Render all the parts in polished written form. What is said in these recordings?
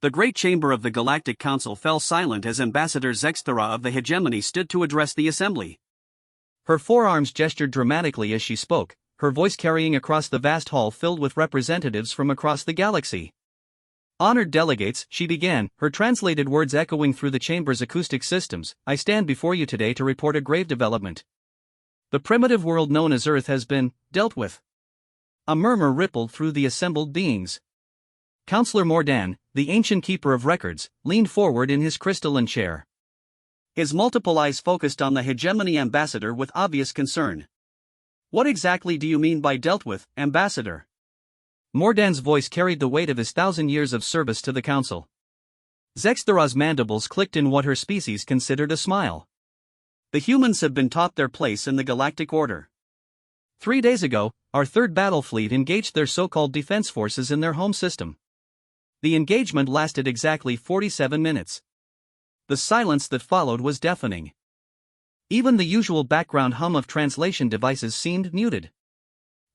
The great chamber of the Galactic Council fell silent as Ambassador Zexthera of the Hegemony stood to address the assembly. Her forearms gestured dramatically as she spoke, her voice carrying across the vast hall filled with representatives from across the galaxy. Honored delegates, she began, her translated words echoing through the chamber's acoustic systems. I stand before you today to report a grave development. The primitive world known as Earth has been dealt with. A murmur rippled through the assembled beings. Counselor Mordan, the ancient keeper of records, leaned forward in his crystalline chair. His multiple eyes focused on the Hegemony ambassador with obvious concern. What exactly do you mean by dealt with, Ambassador? Mordan's voice carried the weight of his 1,000 years of service to the council. Zexthera's mandibles clicked in what her species considered a smile. The humans have been taught their place in the galactic order. 3 days ago, our third battle fleet engaged their so-called defense forces in their home system. The engagement lasted exactly 47 minutes. The silence that followed was deafening. Even the usual background hum of translation devices seemed muted.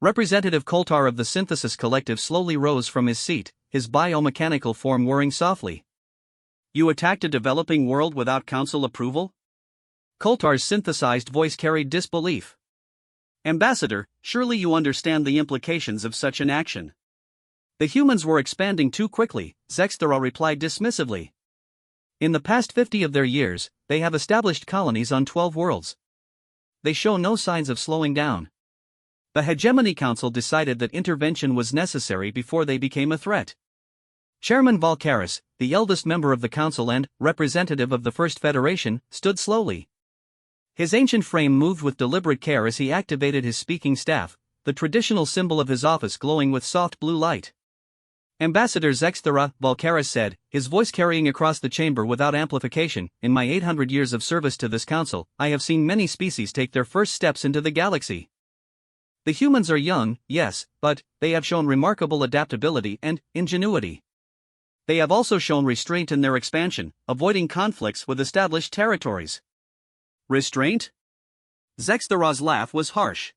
Representative Koltar of the Synthesis Collective slowly rose from his seat, his biomechanical form whirring softly. You attacked a developing world without council approval? Koltar's synthesized voice carried disbelief. Ambassador, surely you understand the implications of such an action. The humans were expanding too quickly, Zexthera replied dismissively. In the past 50 of their years, they have established colonies on 12 worlds. They show no signs of slowing down. The Hegemony Council decided that intervention was necessary before they became a threat. Chairman Valkaris, the eldest member of the council and representative of the First Federation, stood slowly. His ancient frame moved with deliberate care as he activated his speaking staff, the traditional symbol of his office glowing with soft blue light. Ambassador Zexthera, Valkaris said, his voice carrying across the chamber without amplification, in my 800 years of service to this council, I have seen many species take their first steps into the galaxy. The humans are young, yes, but they have shown remarkable adaptability and ingenuity. They have also shown restraint in their expansion, avoiding conflicts with established territories. Restraint? Zexthera's laugh was harsh.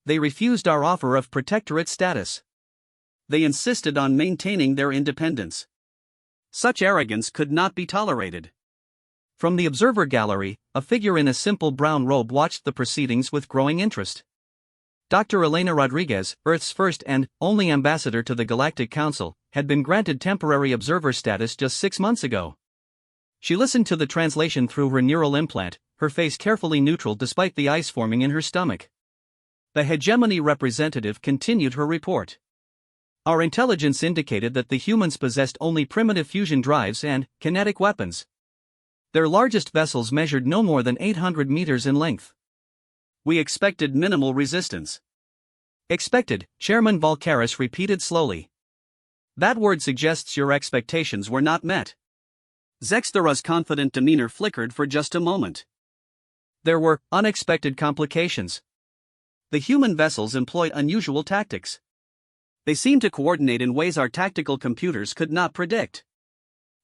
They refused our offer of protectorate status. They insisted on maintaining their independence. Such arrogance could not be tolerated. From the observer gallery, a figure in a simple brown robe watched the proceedings with growing interest. Dr. Elena Rodriguez, Earth's first and only ambassador to the Galactic Council, had been granted temporary observer status just 6 months ago. She listened to the translation through her neural implant, her face carefully neutral despite the ice forming in her stomach. The Hegemony representative continued her report. Our intelligence indicated that the humans possessed only primitive fusion drives and kinetic weapons. Their largest vessels measured no more than 800 meters in length. We expected minimal resistance. Expected, Chairman Valkaris repeated slowly. That word suggests your expectations were not met. Zexthera's confident demeanor flickered for just a moment. There were unexpected complications. The human vessels employed unusual tactics. They seemed to coordinate in ways our tactical computers could not predict.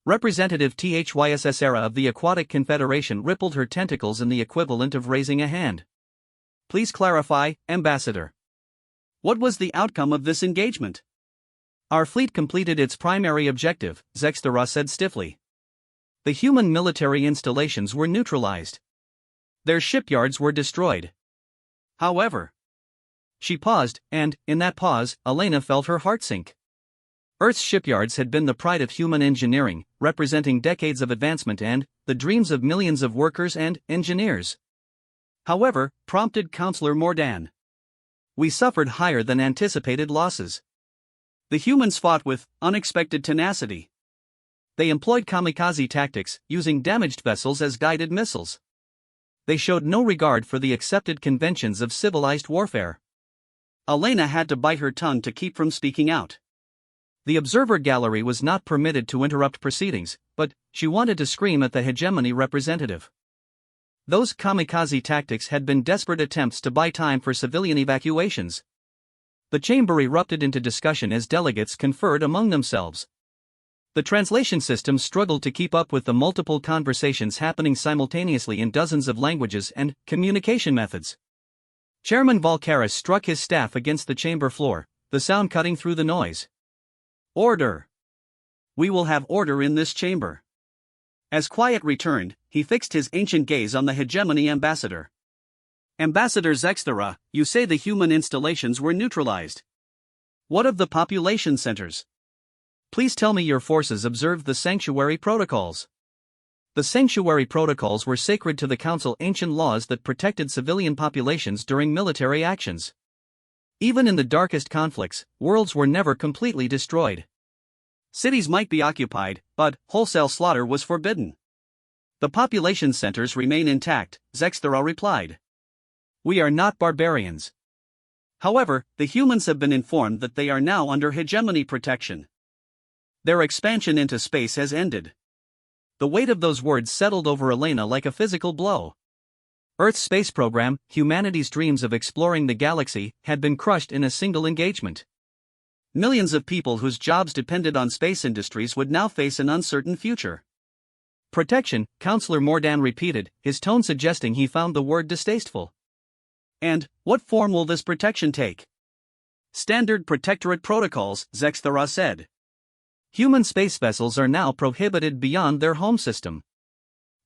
Representative Thys of the Aquatic Confederation rippled her tentacles in the equivalent of raising a hand. Please clarify, Ambassador. What was the outcome of this engagement? Our fleet completed its primary objective, Zexthera said stiffly. The human military installations were neutralized. Their shipyards were destroyed. However, she paused, and, in that pause, Elena felt her heart sink. Earth's shipyards had been the pride of human engineering, representing decades of advancement and the dreams of millions of workers and engineers. However, prompted Counselor Mordan. We suffered higher than anticipated losses. The humans fought with unexpected tenacity. They employed kamikaze tactics, using damaged vessels as guided missiles. They showed no regard for the accepted conventions of civilized warfare. Elena had to bite her tongue to keep from speaking out. The observer gallery was not permitted to interrupt proceedings, but she wanted to scream at the Hegemony representative. Those kamikaze tactics had been desperate attempts to buy time for civilian evacuations. The chamber erupted into discussion as delegates conferred among themselves. The translation system struggled to keep up with the multiple conversations happening simultaneously in dozens of languages and communication methods. Chairman Valkaris struck his staff against the chamber floor, the sound cutting through the noise. Order! we will have order in this chamber. As quiet returned, he fixed his ancient gaze on the hegemony ambassador. Ambassador Zexthera, you say the human installations were neutralized. What of the population centers? Please tell me your forces observed the sanctuary protocols. The sanctuary protocols were sacred to the Council, ancient laws that protected civilian populations during military actions. Even in the darkest conflicts, worlds were never completely destroyed. Cities might be occupied, but wholesale slaughter was forbidden. The population centers remain intact, Zexthera replied. We are not barbarians. However, the humans have been informed that they are now under hegemony protection. Their expansion into space has ended. The weight of those words settled over Elena like a physical blow. Earth's space program, humanity's dreams of exploring the galaxy, had been crushed in a single engagement. Millions of people whose jobs depended on space industries would now face an uncertain future. Protection, Counselor Mordan repeated, his tone suggesting he found the word distasteful. And what form will this protection take? Standard protectorate protocols, Zexthera said. Human space vessels are now prohibited beyond their home system.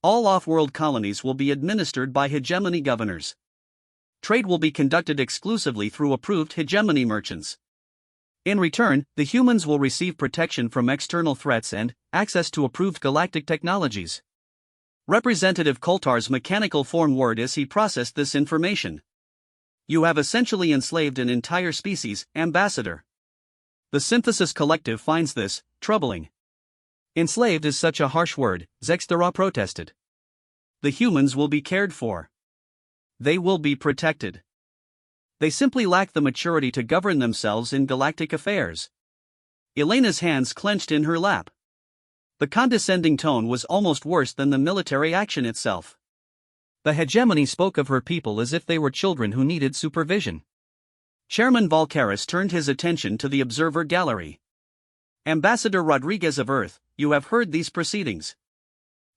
All off-world colonies will be administered by hegemony governors. Trade will be conducted exclusively through approved hegemony merchants. In return, the humans will receive protection from external threats and access to approved galactic technologies. Representative Coultar's mechanical form word as he processed this information. You have essentially enslaved an entire species, Ambassador. The Synthesis Collective finds this troubling. Enslaved is such a harsh word, Zexthera protested. The humans will be cared for. They will be protected. They simply lack the maturity to govern themselves in galactic affairs. Elena's hands clenched in her lap. The condescending tone was almost worse than the military action itself. The hegemony spoke of her people as if they were children who needed supervision. Chairman Volcaris turned his attention to the observer gallery. Ambassador Rodriguez of Earth, you have heard these proceedings.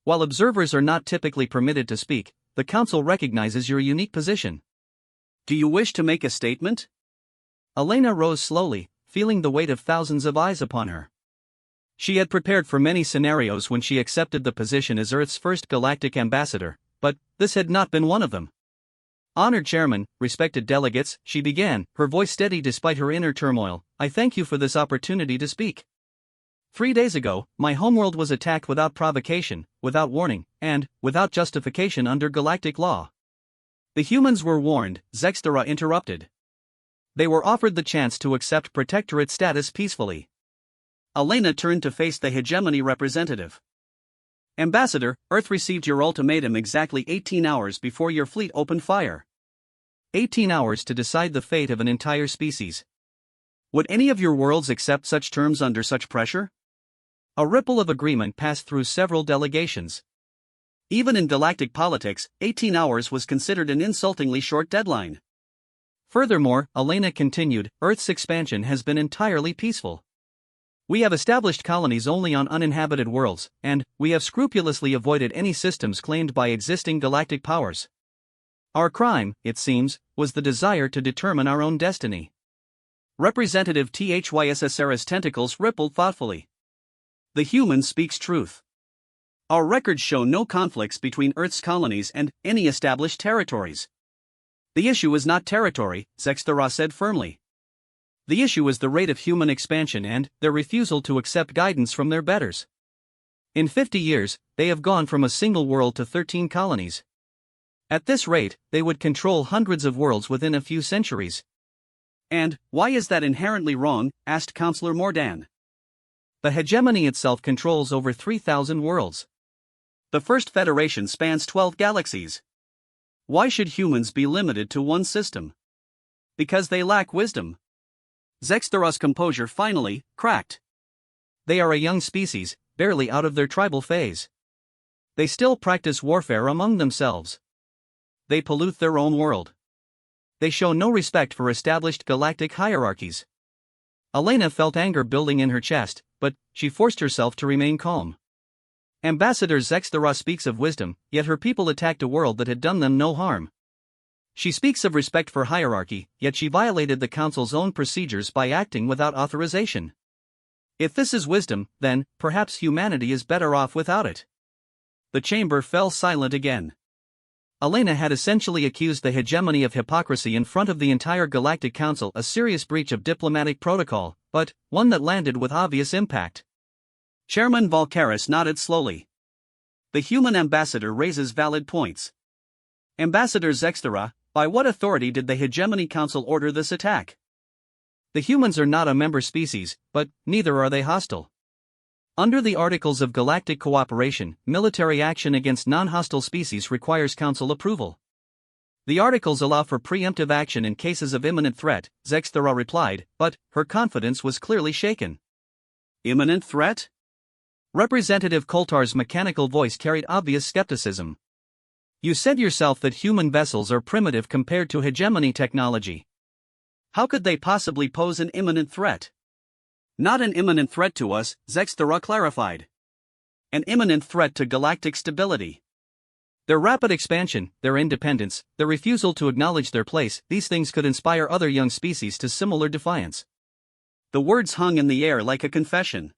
While observers are not typically permitted to speak, the Council recognizes your unique position. Do you wish to make a statement? Elena rose slowly, feeling the weight of thousands of eyes upon her. She had prepared for many scenarios when she accepted the position as Earth's first galactic ambassador, but this had not been one of them. Honored Chairman, respected delegates, she began, her voice steady despite her inner turmoil, I thank you for this opportunity to speak. 3 days ago, my homeworld was attacked without provocation, without warning, and without justification under galactic law. The humans were warned, Zexthera interrupted. They were offered the chance to accept protectorate status peacefully. Elena turned to face the hegemony representative. Ambassador, Earth received your ultimatum exactly 18 hours before your fleet opened fire. 18 hours to decide the fate of an entire species. Would any of your worlds accept such terms under such pressure? A ripple of agreement passed through several delegations. Even in galactic politics, 18 hours was considered an insultingly short deadline. Furthermore, Elena continued, Earth's expansion has been entirely peaceful. We have established colonies only on uninhabited worlds, and we have scrupulously avoided any systems claimed by existing galactic powers. Our crime, it seems, was the desire to determine our own destiny. Representative THYSSR's tentacles rippled thoughtfully. The human speaks truth. Our records show no conflicts between Earth's colonies and any established territories. The issue is not territory, Zexthera said firmly. The issue is the rate of human expansion and their refusal to accept guidance from their betters. In 50 years, they have gone from a single world to 13 colonies. At this rate, they would control hundreds of worlds within a few centuries. And why is that inherently wrong? Asked Counselor Mordan. The hegemony itself controls over 3,000 worlds. The First Federation spans 12 galaxies. Why should humans be limited to one system? Because they lack wisdom. Zexthera's composure finally cracked. They are a young species, barely out of their tribal phase. They still practice warfare among themselves. They pollute their own world. They show no respect for established galactic hierarchies. Elena felt anger building in her chest, but she forced herself to remain calm. Ambassador Zexthera speaks of wisdom, yet her people attacked a world that had done them no harm. She speaks of respect for hierarchy, yet she violated the Council's own procedures by acting without authorization. If this is wisdom, then, perhaps humanity is better off without it. The chamber fell silent again. Elena had essentially accused the hegemony of hypocrisy in front of the entire Galactic Council, a serious breach of diplomatic protocol, but one that landed with obvious impact. Chairman Volkaris nodded slowly. The human ambassador raises valid points. Ambassador Zexthera, by what authority did the Hegemony Council order this attack? The humans are not a member species, but neither are they hostile. Under the Articles of Galactic Cooperation, military action against non-hostile species requires Council approval. The articles allow for preemptive action in cases of imminent threat, Zexthera replied, but her confidence was clearly shaken. Imminent threat? Representative Koltar's mechanical voice carried obvious skepticism. You said yourself that human vessels are primitive compared to hegemony technology. How could they possibly pose an imminent threat? Not an imminent threat to us, Zexthera clarified. An imminent threat to galactic stability. Their rapid expansion, their independence, their refusal to acknowledge their place, these things could inspire other young species to similar defiance. The words hung in the air like a confession.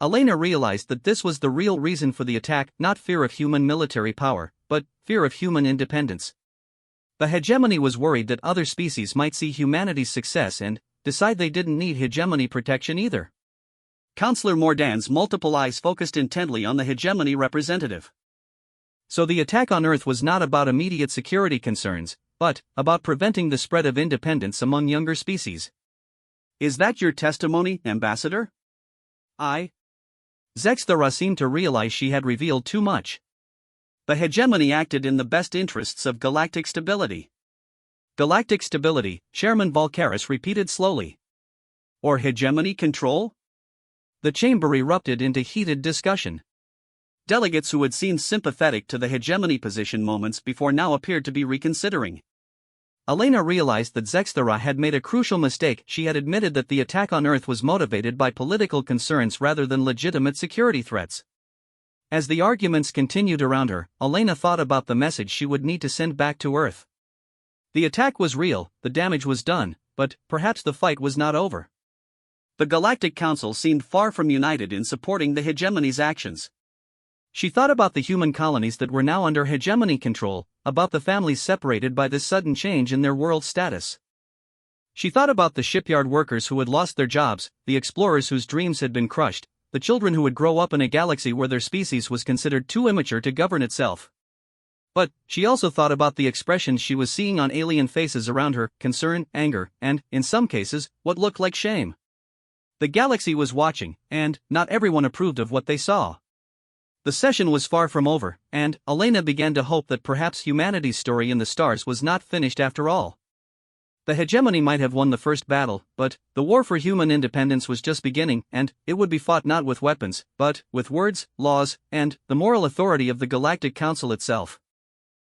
Elena realized that this was the real reason for the attack, not fear of human military power, but fear of human independence. The hegemony was worried that other species might see humanity's success and decide they didn't need hegemony protection either. Counselor Mordan's multiple eyes focused intently on the hegemony representative. So the attack on Earth was not about immediate security concerns, but about preventing the spread of independence among younger species. Is that your testimony, Ambassador? Zexthera seemed to realize she had revealed too much. The hegemony acted in the best interests of galactic stability. Galactic stability, Chairman Volkaris repeated slowly. Or hegemony control? The chamber erupted into heated discussion. Delegates who had seemed sympathetic to the hegemony position moments before now appeared to be reconsidering. Elena realized that Zexthera had made a crucial mistake. She had admitted that the attack on Earth was motivated by political concerns rather than legitimate security threats. As the arguments continued around her, Elena thought about the message she would need to send back to Earth. The attack was real, the damage was done, but perhaps the fight was not over. The Galactic Council seemed far from united in supporting the hegemony's actions. She thought about the human colonies that were now under hegemony control, about the families separated by this sudden change in their world status. She thought about the shipyard workers who had lost their jobs, the explorers whose dreams had been crushed, the children who would grow up in a galaxy where their species was considered too immature to govern itself. But she also thought about the expressions she was seeing on alien faces around her: concern, anger, and, in some cases, what looked like shame. The galaxy was watching, and not everyone approved of what they saw. The session was far from over, and Elena began to hope that perhaps humanity's story in the stars was not finished after all. The hegemony might have won the first battle, but the war for human independence was just beginning, and it would be fought not with weapons, but with words, laws, and the moral authority of the Galactic Council itself.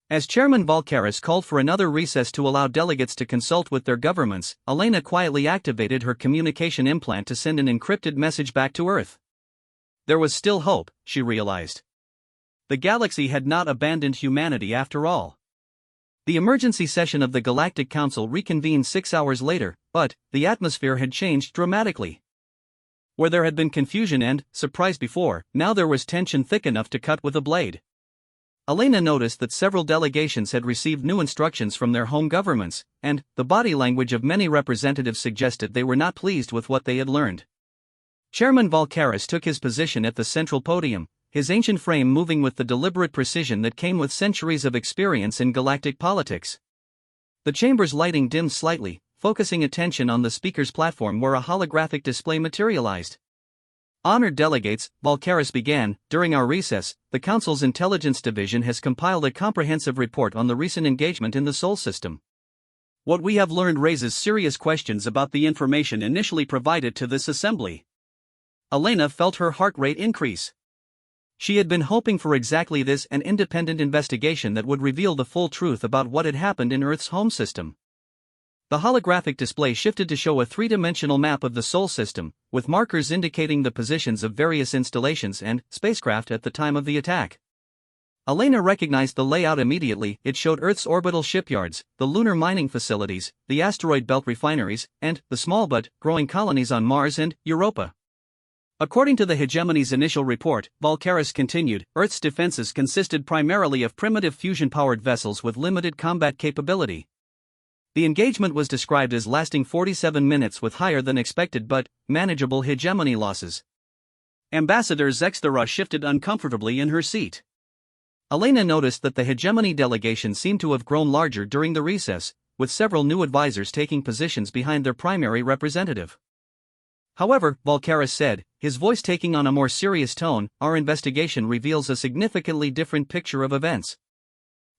As Chairman Volkaris called for another recess to allow delegates to consult with their governments, Elena quietly activated her communication implant to send an encrypted message back to Earth. There was still hope, she realized. The galaxy had not abandoned humanity after all. The emergency session of the Galactic Council reconvened 6 hours later, but the atmosphere had changed dramatically. Where there had been confusion and surprise before, now there was tension thick enough to cut with a blade. Elena noticed that several delegations had received new instructions from their home governments, and the body language of many representatives suggested they were not pleased with what they had learned. Chairman Volkaris took his position at the central podium, his ancient frame moving with the deliberate precision that came with centuries of experience in galactic politics. The chamber's lighting dimmed slightly, focusing attention on the speaker's platform where a holographic display materialized. Honored delegates, Volkaris began, during our recess, the Council's Intelligence Division has compiled a comprehensive report on the recent engagement in the Sol system. What we have learned raises serious questions about the information initially provided to this assembly. Elena felt her heart rate increase. She had been hoping for exactly this: an independent investigation that would reveal the full truth about what had happened in Earth's home system. The holographic display shifted to show a three-dimensional map of the Sol system, with markers indicating the positions of various installations and spacecraft at the time of the attack. Elena recognized the layout immediately. It showed Earth's orbital shipyards, the lunar mining facilities, the asteroid belt refineries, and the small but growing colonies on Mars and Europa. According to the hegemony's initial report, Volcaris continued, Earth's defenses consisted primarily of primitive fusion-powered vessels with limited combat capability. The engagement was described as lasting 47 minutes with higher than expected but manageable hegemony losses. Ambassador Zexthera shifted uncomfortably in her seat. Elena noticed that the hegemony delegation seemed to have grown larger during the recess, with several new advisors taking positions behind their primary representative. However, Volcaris said, his voice taking on a more serious tone, our investigation reveals a significantly different picture of events.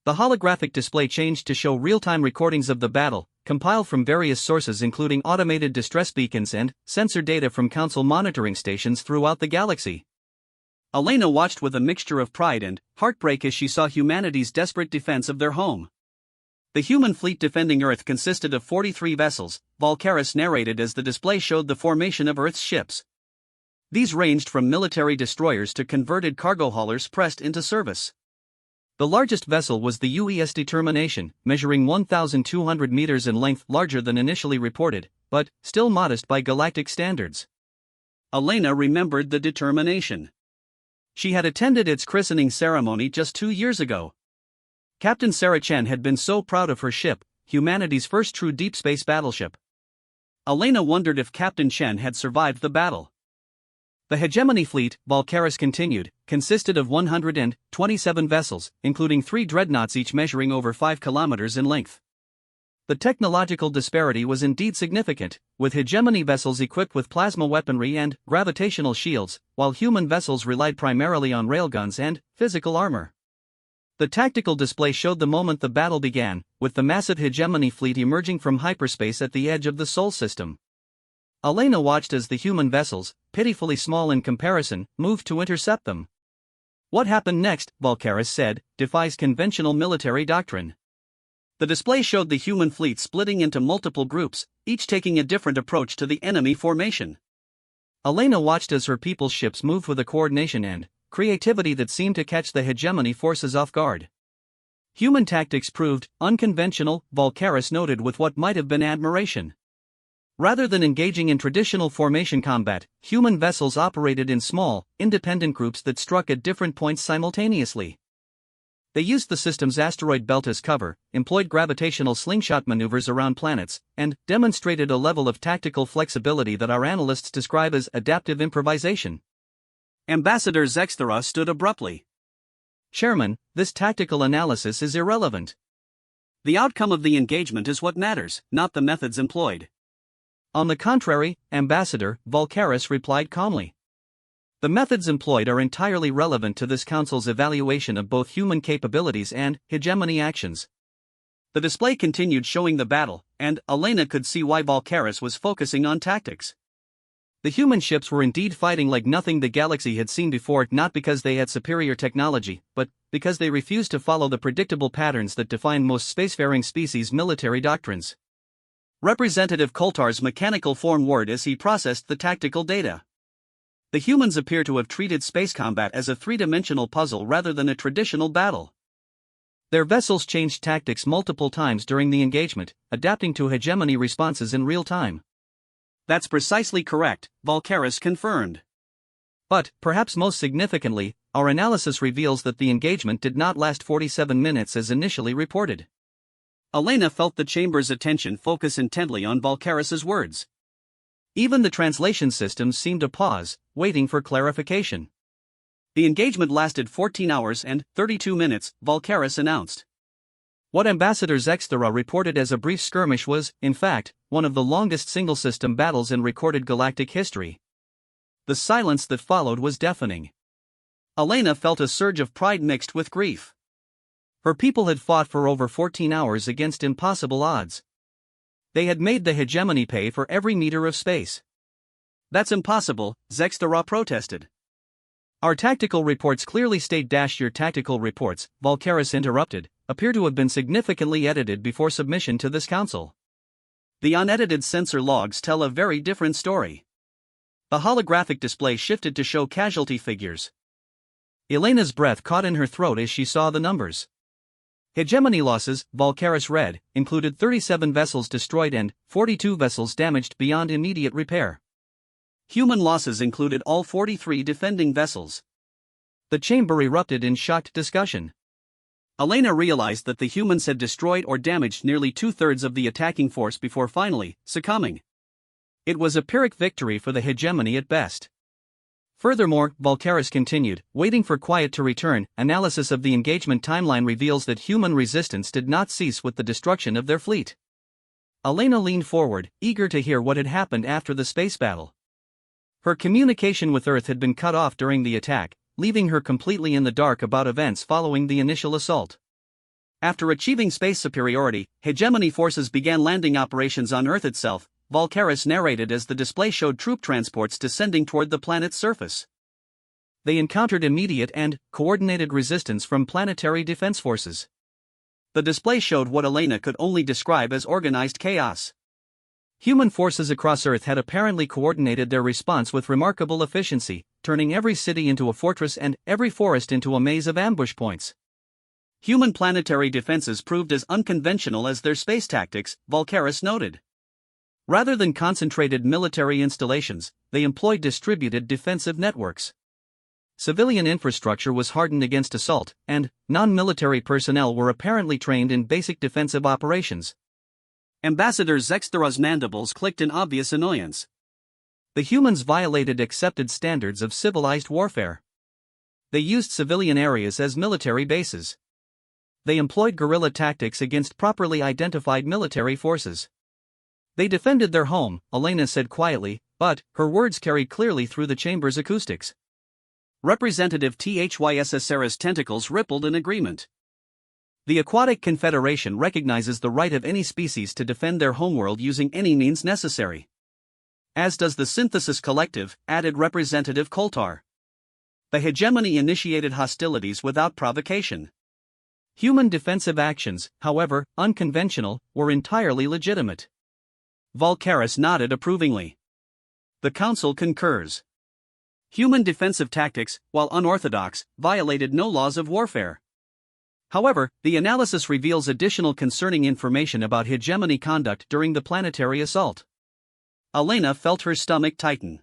The holographic display changed to show real-time recordings of the battle, compiled from various sources including automated distress beacons and sensor data from Council monitoring stations throughout the galaxy. Elena watched with a mixture of pride and heartbreak as she saw humanity's desperate defense of their home. The human fleet defending Earth consisted of 43 vessels, Volcaris narrated as the display showed the formation of Earth's ships. These ranged from military destroyers to converted cargo haulers pressed into service. The largest vessel was the UES Determination, measuring 1,200 meters in length, larger than initially reported, but still modest by galactic standards. Elena remembered the Determination. She had attended its christening ceremony just 2 years ago. Captain Sarah Chen had been so proud of her ship, humanity's first true deep space battleship. Elena wondered if Captain Chen had survived the battle. The hegemony fleet, Volcaris continued, consisted of 127 vessels, including 3 dreadnoughts each measuring over 5 kilometers in length. The technological disparity was indeed significant, with hegemony vessels equipped with plasma weaponry and gravitational shields, while human vessels relied primarily on railguns and physical armor. The tactical display showed the moment the battle began, with the massive hegemony fleet emerging from hyperspace at the edge of the Sol system. Elena watched as the human vessels, pitifully small in comparison, moved to intercept them. What happened next, Volcaris said, defies conventional military doctrine. The display showed the human fleet splitting into multiple groups, each taking a different approach to the enemy formation. Elena watched as her people's ships moved with a coordination and creativity that seemed to catch the hegemony forces off guard. Human tactics proved unconventional, Volcaris noted with what might have been admiration. Rather than engaging in traditional formation combat, human vessels operated in small, independent groups that struck at different points simultaneously. They used the system's asteroid belt as cover, employed gravitational slingshot maneuvers around planets, and demonstrated a level of tactical flexibility that our analysts describe as adaptive improvisation. Ambassador Zexthera stood abruptly. Chairman, this tactical analysis is irrelevant. The outcome of the engagement is what matters, not the methods employed. On the contrary, Ambassador, Volcaris replied calmly. The methods employed are entirely relevant to this council's evaluation of both human capabilities and hegemony actions. The display continued showing the battle, and Elena could see why Volcaris was focusing on tactics. The human ships were indeed fighting like nothing the galaxy had seen before, not because they had superior technology, but because they refused to follow the predictable patterns that define most spacefaring species' military doctrines. Representative Coultar's mechanical form whirred as he processed the tactical data. The humans appear to have treated space combat as a three-dimensional puzzle rather than a traditional battle. Their vessels changed tactics multiple times during the engagement, adapting to hegemony responses in real time. That's precisely correct, Volcaris confirmed. But, perhaps most significantly, our analysis reveals that the engagement did not last 47 minutes as initially reported. Elena felt the chamber's attention focus intently on Volcaris's words. Even the translation systems seemed to pause, waiting for clarification. The engagement lasted 14 hours and 32 minutes, Volcaris announced. What Ambassador Zexthera reported as a brief skirmish was, in fact, one of the longest single-system battles in recorded galactic history. The silence that followed was deafening. Elena felt a surge of pride mixed with grief. Her people had fought for over 14 hours against impossible odds. They had made the hegemony pay for every meter of space. That's impossible, Zexthera protested. Our tactical reports clearly state your tactical reports, Volcaris interrupted, appear to have been significantly edited before submission to this council. The unedited sensor logs tell a very different story. The holographic display shifted to show casualty figures. Elena's breath caught in her throat as she saw the numbers. Hegemony losses, Volcaris read, included 37 vessels destroyed and 42 vessels damaged beyond immediate repair. Human losses included all 43 defending vessels. The chamber erupted in shocked discussion. Elena realized that the humans had destroyed or damaged nearly two-thirds of the attacking force before finally succumbing. It was a Pyrrhic victory for the hegemony at best. Furthermore, Volcaris continued, waiting for quiet to return. Analysis of the engagement timeline reveals that human resistance did not cease with the destruction of their fleet. Elena leaned forward, eager to hear what had happened after the space battle. Her communication with Earth had been cut off during the attack, leaving her completely in the dark about events following the initial assault. After achieving space superiority, hegemony forces began landing operations on Earth itself, Volcaris narrated as the display showed troop transports descending toward the planet's surface. They encountered immediate and coordinated resistance from planetary defense forces. The display showed what Elena could only describe as organized chaos. Human forces across Earth had apparently coordinated their response with remarkable efficiency, turning every city into a fortress and every forest into a maze of ambush points. Human planetary defenses proved as unconventional as their space tactics, Volcaris noted. Rather than concentrated military installations, they employed distributed defensive networks. Civilian infrastructure was hardened against assault, and non-military personnel were apparently trained in basic defensive operations. Ambassador Zexthera's mandibles clicked in obvious annoyance. The humans violated accepted standards of civilized warfare. They used civilian areas as military bases. They employed guerrilla tactics against properly identified military forces. They defended their home, Elena said quietly, but her words carried clearly through the chamber's acoustics. Representative HFY's tentacles rippled in agreement. The Aquatic Confederation recognizes the right of any species to defend their homeworld using any means necessary. As does the Synthesis Collective, added Representative Coulthar. The hegemony initiated hostilities without provocation. Human defensive actions, however unconventional, were entirely legitimate. Volcaris nodded approvingly. The Council concurs. Human defensive tactics, while unorthodox, violated no laws of warfare. However, the analysis reveals additional concerning information about hegemony conduct during the planetary assault. Elena felt her stomach tighten.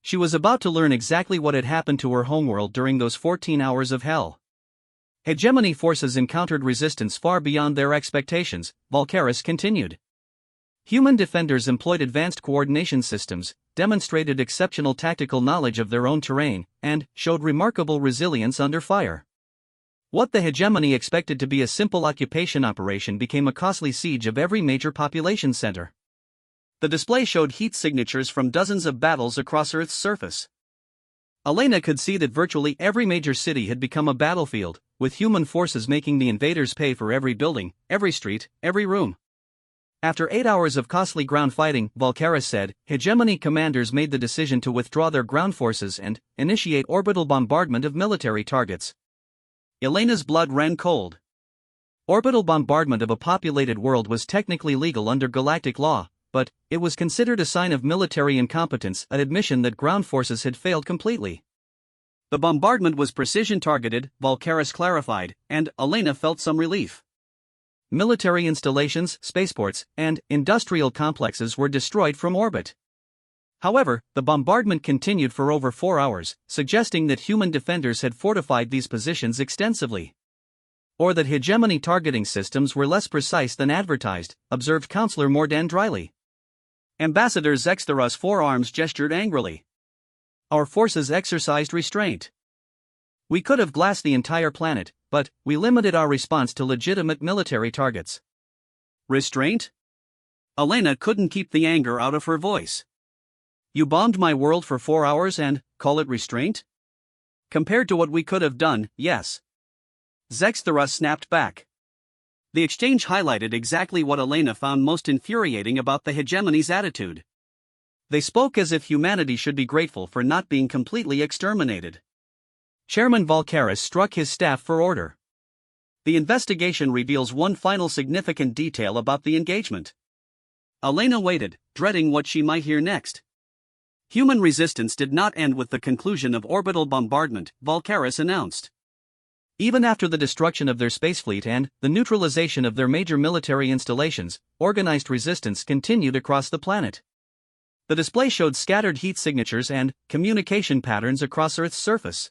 She was about to learn exactly what had happened to her homeworld during those 14 hours of hell. Hegemony forces encountered resistance far beyond their expectations, Volcaris continued. Human defenders employed advanced coordination systems, demonstrated exceptional tactical knowledge of their own terrain, and showed remarkable resilience under fire. What the hegemony expected to be a simple occupation operation became a costly siege of every major population center. The display showed heat signatures from dozens of battles across Earth's surface. Elena could see that virtually every major city had become a battlefield, with human forces making the invaders pay for every building, every street, every room. After 8 hours of costly ground fighting, Volcaris said, hegemony commanders made the decision to withdraw their ground forces and initiate orbital bombardment of military targets. Elena's blood ran cold. Orbital bombardment of a populated world was technically legal under galactic law, but it was considered a sign of military incompetence, an admission that ground forces had failed completely. The bombardment was precision-targeted, Volcaris clarified, and Elena felt some relief. Military installations, spaceports, and industrial complexes were destroyed from orbit. However, the bombardment continued for over 4 hours, suggesting that human defenders had fortified these positions extensively. Or that hegemony targeting systems were less precise than advertised, observed Counselor Mordan dryly. Ambassador Zexthera's forearms gestured angrily. Our forces exercised restraint. We could have glassed the entire planet, but we limited our response to legitimate military targets. Restraint? Elena couldn't keep the anger out of her voice. You bombed my world for 4 hours and call it restraint? Compared to what we could have done, yes. Zexthera snapped back. The exchange highlighted exactly what Elena found most infuriating about the hegemony's attitude. They spoke as if humanity should be grateful for not being completely exterminated. Chairman Volcaris struck his staff for order. The investigation reveals one final significant detail about the engagement. Elena waited, dreading what she might hear next. Human resistance did not end with the conclusion of orbital bombardment, Volcaris announced. Even after the destruction of their space fleet and the neutralization of their major military installations, organized resistance continued across the planet. The display showed scattered heat signatures and communication patterns across Earth's surface.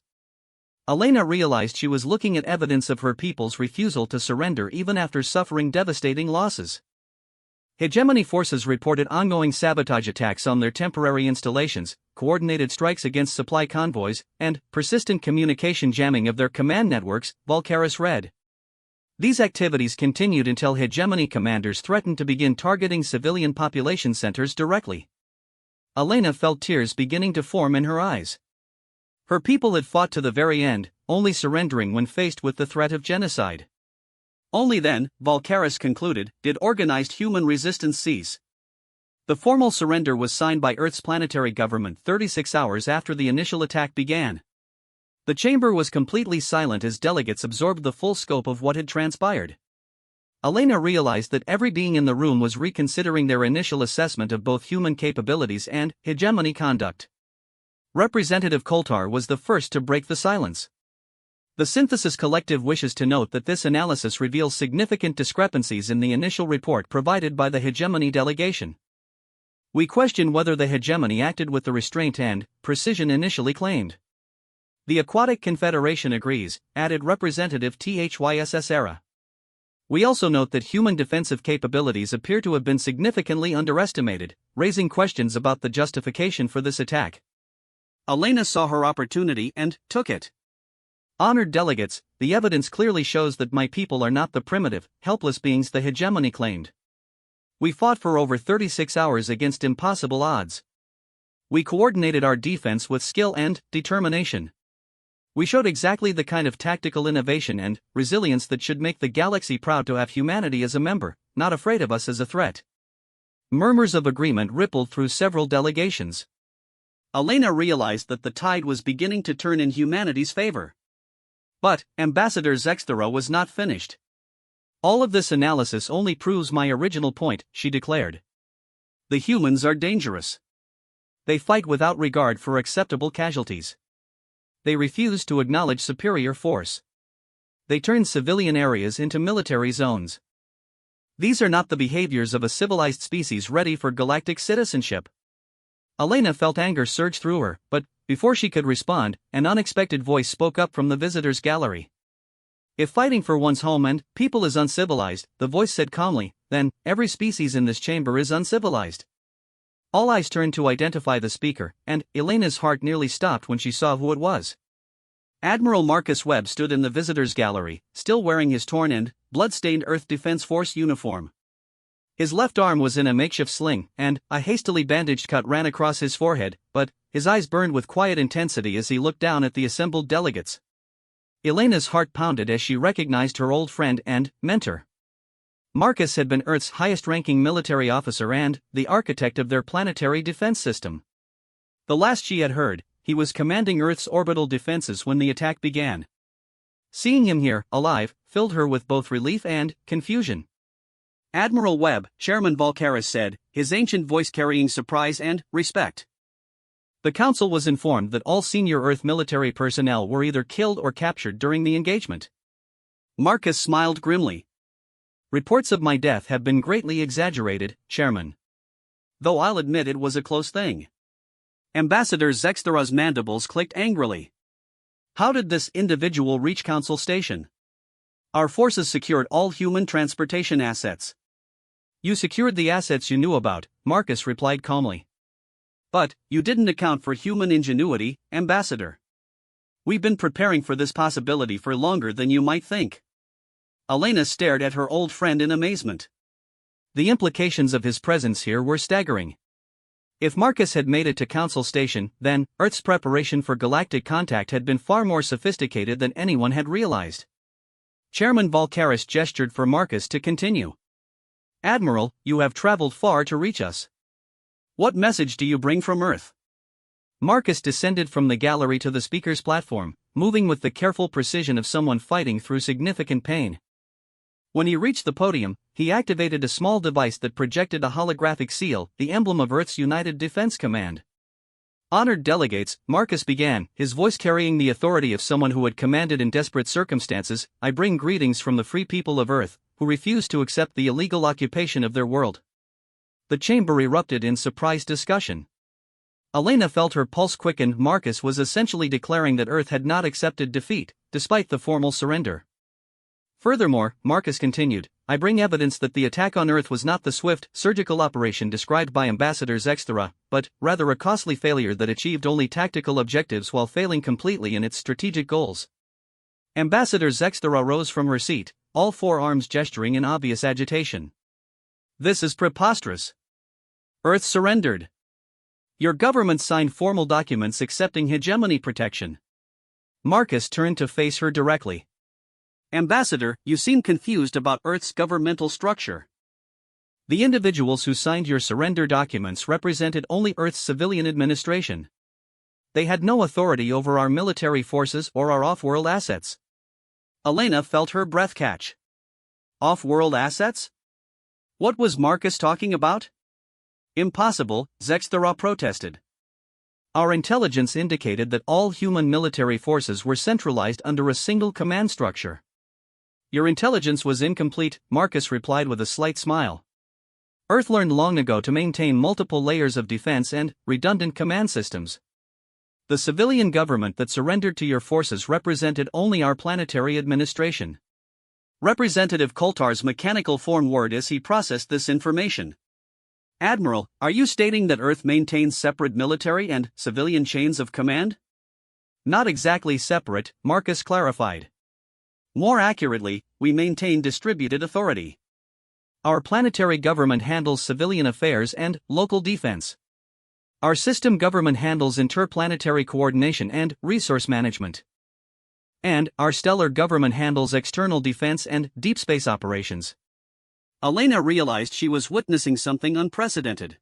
Elena realized she was looking at evidence of her people's refusal to surrender even after suffering devastating losses. Hegemony forces reported ongoing sabotage attacks on their temporary installations, coordinated strikes against supply convoys, and persistent communication jamming of their command networks, Volcaris read. These activities continued until hegemony commanders threatened to begin targeting civilian population centers directly. Elena felt tears beginning to form in her eyes. Her people had fought to the very end, only surrendering when faced with the threat of genocide. Only then, Volcaris concluded, did organized human resistance cease. The formal surrender was signed by Earth's planetary government 36 hours after the initial attack began. The chamber was completely silent as delegates absorbed the full scope of what had transpired. Elena realized that every being in the room was reconsidering their initial assessment of both human capabilities and hegemony conduct. Representative Koltar was the first to break the silence. The Synthesis Collective wishes to note that this analysis reveals significant discrepancies in the initial report provided by the hegemony delegation. We question whether the hegemony acted with the restraint and precision initially claimed. The Aquatic Confederation agrees, added Representative THYSS. We also note that human defensive capabilities appear to have been significantly underestimated, raising questions about the justification for this attack. Elena saw her opportunity and took it. Honored delegates, the evidence clearly shows that my people are not the primitive, helpless beings the hegemony claimed. We fought for over 36 hours against impossible odds. We coordinated our defense with skill and determination. We showed exactly the kind of tactical innovation and resilience that should make the galaxy proud to have humanity as a member, not afraid of us as a threat. Murmurs of agreement rippled through several delegations. Elena realized that the tide was beginning to turn in humanity's favor. But Ambassador Zexthera was not finished. All of this analysis only proves my original point, she declared. The humans are dangerous. They fight without regard for acceptable casualties. They refuse to acknowledge superior force. They turn civilian areas into military zones. These are not the behaviors of a civilized species ready for galactic citizenship. Elena felt anger surge through her, but before she could respond, an unexpected voice spoke up from the visitors' gallery. If fighting for one's home and people is uncivilized, the voice said calmly, then every species in this chamber is uncivilized. All eyes turned to identify the speaker, and Elena's heart nearly stopped when she saw who it was. Admiral Marcus Webb stood in the visitors' gallery, still wearing his torn and blood-stained Earth Defense Force uniform. His left arm was in a makeshift sling, and a hastily bandaged cut ran across his forehead, but his eyes burned with quiet intensity as he looked down at the assembled delegates. Elena's heart pounded as she recognized her old friend and mentor. Marcus had been Earth's highest-ranking military officer and the architect of their planetary defense system. The last she had heard, he was commanding Earth's orbital defenses when the attack began. Seeing him here, alive, filled her with both relief and confusion. Admiral Webb, Chairman Volcaris said, his ancient voice carrying surprise and respect. The Council was informed that all senior Earth military personnel were either killed or captured during the engagement. Marcus smiled grimly. Reports of my death have been greatly exaggerated, Chairman. Though I'll admit it was a close thing. Ambassador Zexthera's mandibles clicked angrily. How did this individual reach Council Station? Our forces secured all human transportation assets. You secured the assets you knew about, Marcus replied calmly. But you didn't account for human ingenuity, Ambassador. We've been preparing for this possibility for longer than you might think. Elena stared at her old friend in amazement. The implications of his presence here were staggering. If Marcus had made it to Council Station, then Earth's preparation for galactic contact had been far more sophisticated than anyone had realized. Chairman Volcaris gestured for Marcus to continue. Admiral, you have traveled far to reach us. What message do you bring from Earth? Marcus descended from the gallery to the speaker's platform, moving with the careful precision of someone fighting through significant pain. When he reached the podium, he activated a small device that projected a holographic seal, the emblem of Earth's United Defense Command. Honored delegates, Marcus began, his voice carrying the authority of someone who had commanded in desperate circumstances. I bring greetings from the free people of Earth, who refuse to accept the illegal occupation of their world. the chamber erupted in surprised discussion. Elena felt her pulse quicken. Marcus was essentially declaring that Earth had not accepted defeat, despite the formal surrender. Furthermore, Marcus continued, I bring evidence that the attack on Earth was not the swift, surgical operation described by Ambassador Zexthera, but, rather a costly failure that achieved only tactical objectives while failing completely in its strategic goals. Ambassador Zexthera rose from her seat, all four arms gesturing in obvious agitation. This is preposterous. Earth surrendered. Your government signed formal documents accepting hegemony protection. Marcus turned to face her directly. Ambassador, you seem confused about Earth's governmental structure. The individuals who signed your surrender documents represented only Earth's civilian administration. They had no authority over our military forces or our off-world assets. Elena felt her breath catch. Off-world assets? What was Marcus talking about? Impossible, Zexthera protested. Our intelligence indicated that all human military forces were centralized under a single command structure. Your intelligence was incomplete, Marcus replied with a slight smile. Earth learned long ago to maintain multiple layers of defense and redundant command systems. The civilian government that surrendered to your forces represented only our planetary administration. Representative Coultar's mechanical form word as he processed this information. Admiral, are you stating that Earth maintains separate military and civilian chains of command? Not exactly separate, Marcus clarified. More accurately, we maintain distributed authority. Our planetary government handles civilian affairs and local defense. Our system government handles interplanetary coordination and resource management. And our stellar government handles external defense and deep space operations. Elena realized she was witnessing something unprecedented.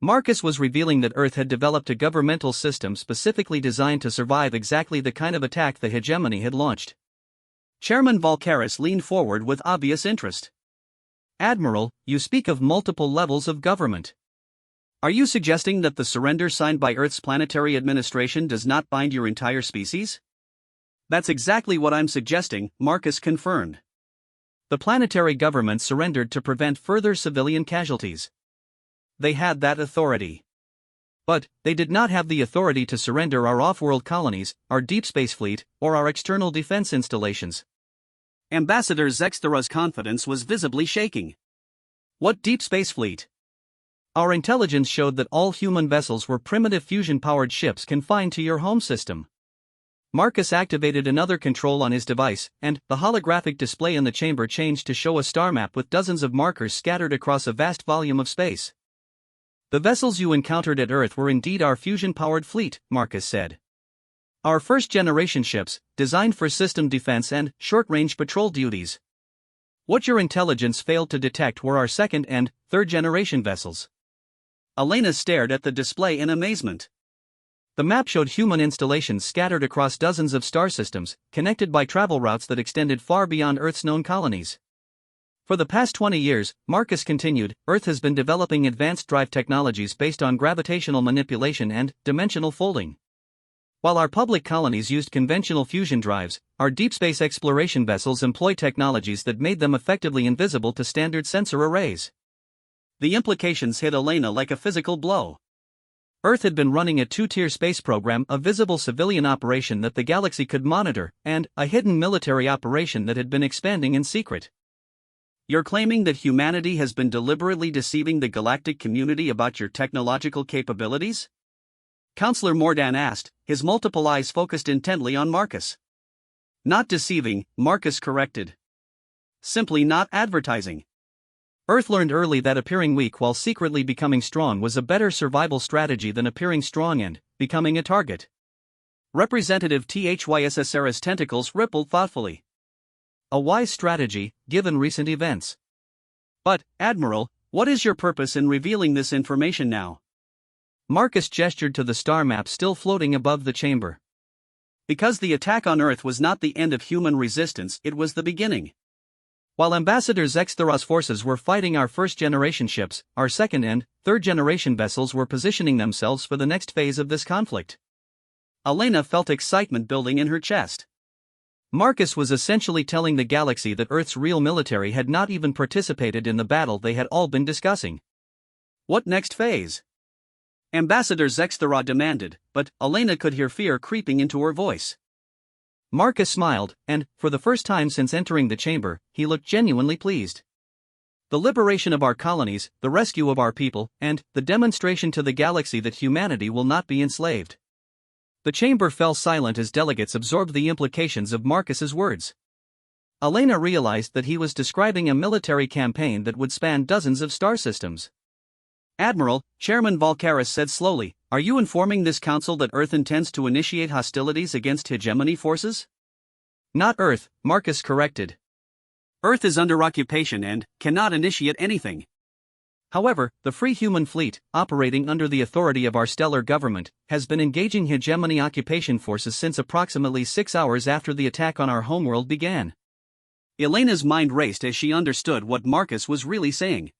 Marcus was revealing that Earth had developed a governmental system specifically designed to survive exactly the kind of attack the hegemony had launched. Chairman Volcaris leaned forward with obvious interest. Admiral, you speak of multiple levels of government. Are you suggesting that the surrender signed by Earth's planetary administration does not bind your entire species? That's exactly what I'm suggesting, Marcus confirmed. The planetary government surrendered to prevent further civilian casualties. They had that authority. But they did not have the authority to surrender our off-world colonies, our deep space fleet, or our external defense installations. Ambassador Zexthera's confidence was visibly shaking. What deep space fleet? Our intelligence showed that all human vessels were primitive fusion-powered ships confined to your home system. Marcus activated another control on his device, and the holographic display in the chamber changed to show a star map with dozens of markers scattered across a vast volume of space. The vessels you encountered at Earth were indeed our fusion-powered fleet, Marcus said. Our first-generation ships, designed for system defense and short-range patrol duties. What your intelligence failed to detect were our second- and third-generation vessels. Elena stared at the display in amazement. The map showed human installations scattered across dozens of star systems, connected by travel routes that extended far beyond Earth's known colonies. For the past 20 years, Marcus continued, Earth has been developing advanced drive technologies based on gravitational manipulation and dimensional folding. While our public colonies used conventional fusion drives, our deep space exploration vessels employ technologies that made them effectively invisible to standard sensor arrays. The implications hit Elena like a physical blow. Earth had been running a two-tier space program, a visible civilian operation that the galaxy could monitor, and a hidden military operation that had been expanding in secret. You're claiming that humanity has been deliberately deceiving the galactic community about your technological capabilities? Counselor Mordan asked, his multiple eyes focused intently on Marcus. Not deceiving, Marcus corrected. Simply not advertising. Earth learned early that appearing weak while secretly becoming strong was a better survival strategy than appearing strong and becoming a target. Representative THYSSR's tentacles rippled thoughtfully. A wise strategy, given recent events. But, Admiral, what is your purpose in revealing this information now? Marcus gestured to the star map still floating above the chamber. Because the attack on Earth was not the end of human resistance, it was the beginning. While Ambassador Zexthera's forces were fighting our first-generation ships, our second- and third-generation vessels were positioning themselves for the next phase of this conflict. Elena felt excitement building in her chest. Marcus was essentially telling the galaxy that Earth's real military had not even participated in the battle they had all been discussing. What next phase? Ambassador Zexthera demanded, but Elena could hear fear creeping into her voice. Marcus smiled, and, for the first time since entering the chamber, he looked genuinely pleased. The liberation of our colonies, the rescue of our people, and the demonstration to the galaxy that humanity will not be enslaved. The chamber fell silent as delegates absorbed the implications of Marcus's words. Elena realized that he was describing a military campaign that would span dozens of star systems. Admiral, Chairman Volcaris said slowly, "Are you informing this council that Earth intends to initiate hostilities against hegemony forces?" "Not Earth," Marcus corrected. "Earth is under occupation and cannot initiate anything. However, the Free Human Fleet, operating under the authority of our stellar government, has been engaging hegemony occupation forces since approximately 6 hours after the attack on our homeworld began." Elena's mind raced as she understood what Marcus was really saying.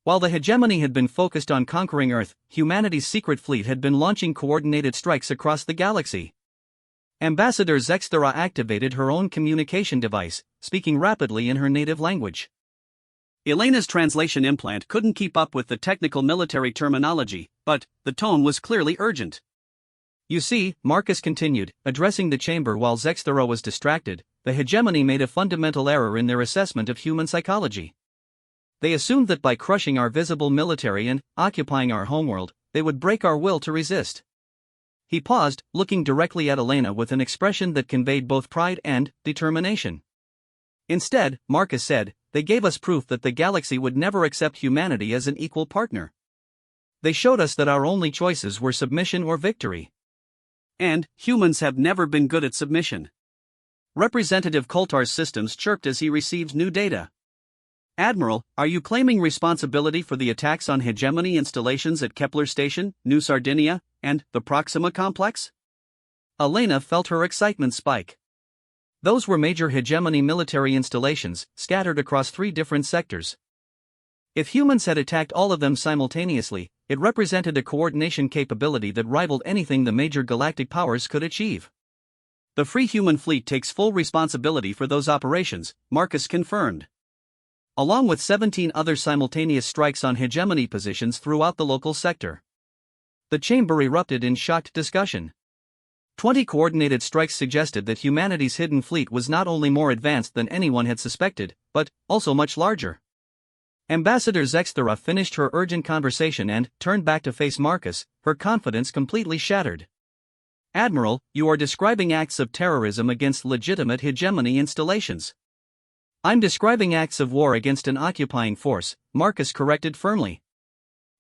While the hegemony had been focused on conquering Earth, humanity's secret fleet had been launching coordinated strikes across the galaxy. Ambassador Zexthera activated her own communication device, speaking rapidly in her native language. Elena's translation implant couldn't keep up with the technical military terminology, but the tone was clearly urgent. "You see," Marcus continued, addressing the chamber while Zexthera was distracted, "the hegemony made a fundamental error in their assessment of human psychology. They assumed that by crushing our visible military and occupying our homeworld, they would break our will to resist." He paused, looking directly at Elena with an expression that conveyed both pride and determination. "Instead," Marcus said, "they gave us proof that the galaxy would never accept humanity as an equal partner. They showed us that our only choices were submission or victory. And humans have never been good at submission." Representative Coultar's systems chirped as he received new data. "Admiral, are you claiming responsibility for the attacks on hegemony installations at Kepler Station, New Sardinia, and the Proxima Complex?" Elena felt her excitement spike. Those were major hegemony military installations, scattered across 3 different sectors. If humans had attacked all of them simultaneously, it represented a coordination capability that rivaled anything the major galactic powers could achieve. "The Free Human Fleet takes full responsibility for those operations," Marcus confirmed. "Along with 17 other simultaneous strikes on hegemony positions throughout the local sector." The chamber erupted in shocked discussion. 20 coordinated strikes suggested that humanity's hidden fleet was not only more advanced than anyone had suspected, but also much larger. Ambassador Zexthera finished her urgent conversation and turned back to face Marcus, her confidence completely shattered. "Admiral, you are describing acts of terrorism against legitimate hegemony installations." "I'm describing acts of war against an occupying force," Marcus corrected firmly.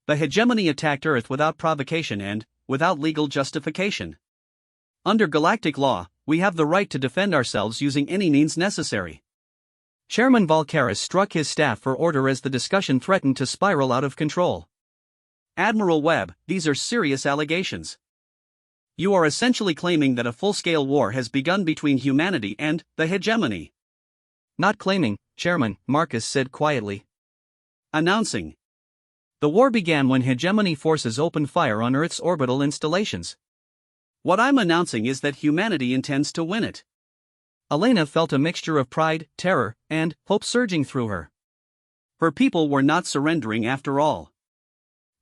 "The hegemony attacked Earth without provocation and without legal justification. Under galactic law, we have the right to defend ourselves using any means necessary." Chairman Volcaris struck his staff for order as the discussion threatened to spiral out of control. "Admiral Webb, these are serious allegations. You are essentially claiming that a full-scale war has begun between humanity and the hegemony." "Not claiming, Chairman," Marcus said quietly. "Announcing. The war began when hegemony forces opened fire on Earth's orbital installations. What I'm announcing is that humanity intends to win it." Elena felt a mixture of pride, terror, and hope surging through her. Her people were not surrendering after all.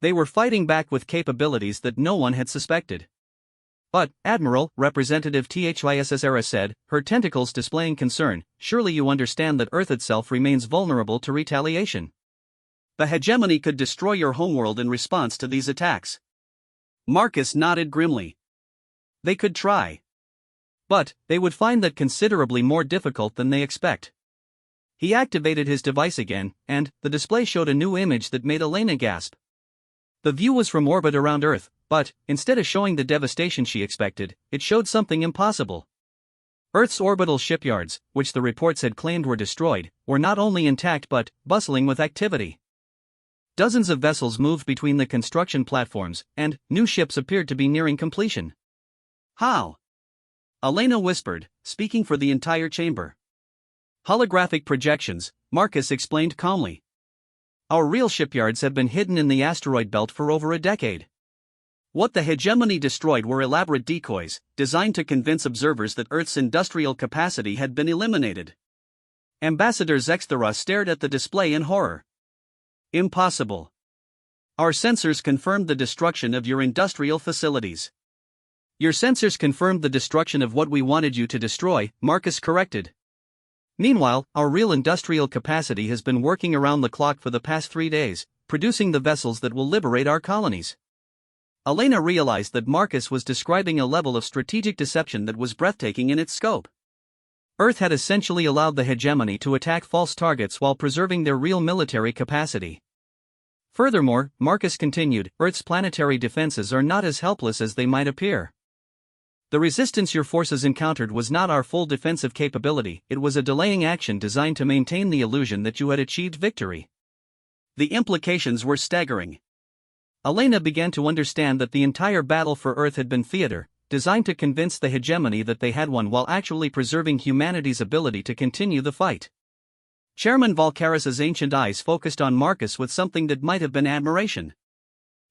They were fighting back with capabilities that no one had suspected. "But, Admiral," Representative Thysera said, her tentacles displaying concern, "surely you understand that Earth itself remains vulnerable to retaliation. The hegemony could destroy your homeworld in response to these attacks." Marcus nodded grimly. "They could try. But they would find that considerably more difficult than they expect." He activated his device again, and the display showed a new image that made Elena gasp. The view was from orbit around Earth, but, instead of showing the devastation she expected, it showed something impossible. Earth's orbital shipyards, which the reports had claimed were destroyed, were not only intact but bustling with activity. Dozens of vessels moved between the construction platforms, and new ships appeared to be nearing completion. "How?" Elena whispered, speaking for the entire chamber. "Holographic projections," Marcus explained calmly. "Our real shipyards have been hidden in the asteroid belt for over a decade. What the hegemony destroyed were elaborate decoys, designed to convince observers that Earth's industrial capacity had been eliminated." Ambassador Zexthera stared at the display in horror. "Impossible. Our sensors confirmed the destruction of your industrial facilities. Your sensors confirmed the destruction of what we wanted you to destroy, Marcus corrected. Meanwhile, our real industrial capacity has been working around the clock for the past 3 days, producing the vessels that will liberate our colonies. Elena realized that Marcus was describing a level of strategic deception that was breathtaking in its scope. Earth had essentially allowed the hegemony to attack false targets while preserving their real military capacity. Furthermore, Marcus continued, Earth's planetary defenses are not as helpless as they might appear. The resistance your forces encountered was not our full defensive capability, it was a delaying action designed to maintain the illusion that you had achieved victory. The implications were staggering. Elena began to understand that the entire battle for Earth had been theater, designed to convince the hegemony that they had won while actually preserving humanity's ability to continue the fight. Chairman Volcaris's ancient eyes focused on Marcus with something that might have been admiration.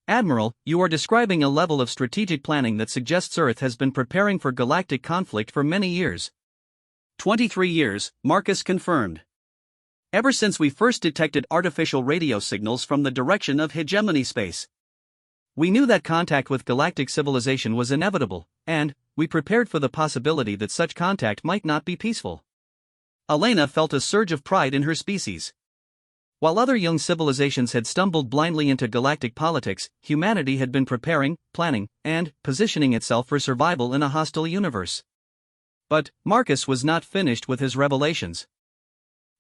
Admiral, you are describing a level of strategic planning that suggests Earth has been preparing for galactic conflict for many years. 23 years, Marcus confirmed. Ever since we first detected artificial radio signals from the direction of hegemony space. We knew that contact with galactic civilization was inevitable, and we prepared for the possibility that such contact might not be peaceful. Elena felt a surge of pride in her species. While other young civilizations had stumbled blindly into galactic politics, humanity had been preparing, planning, and positioning itself for survival in a hostile universe. But Marcus was not finished with his revelations.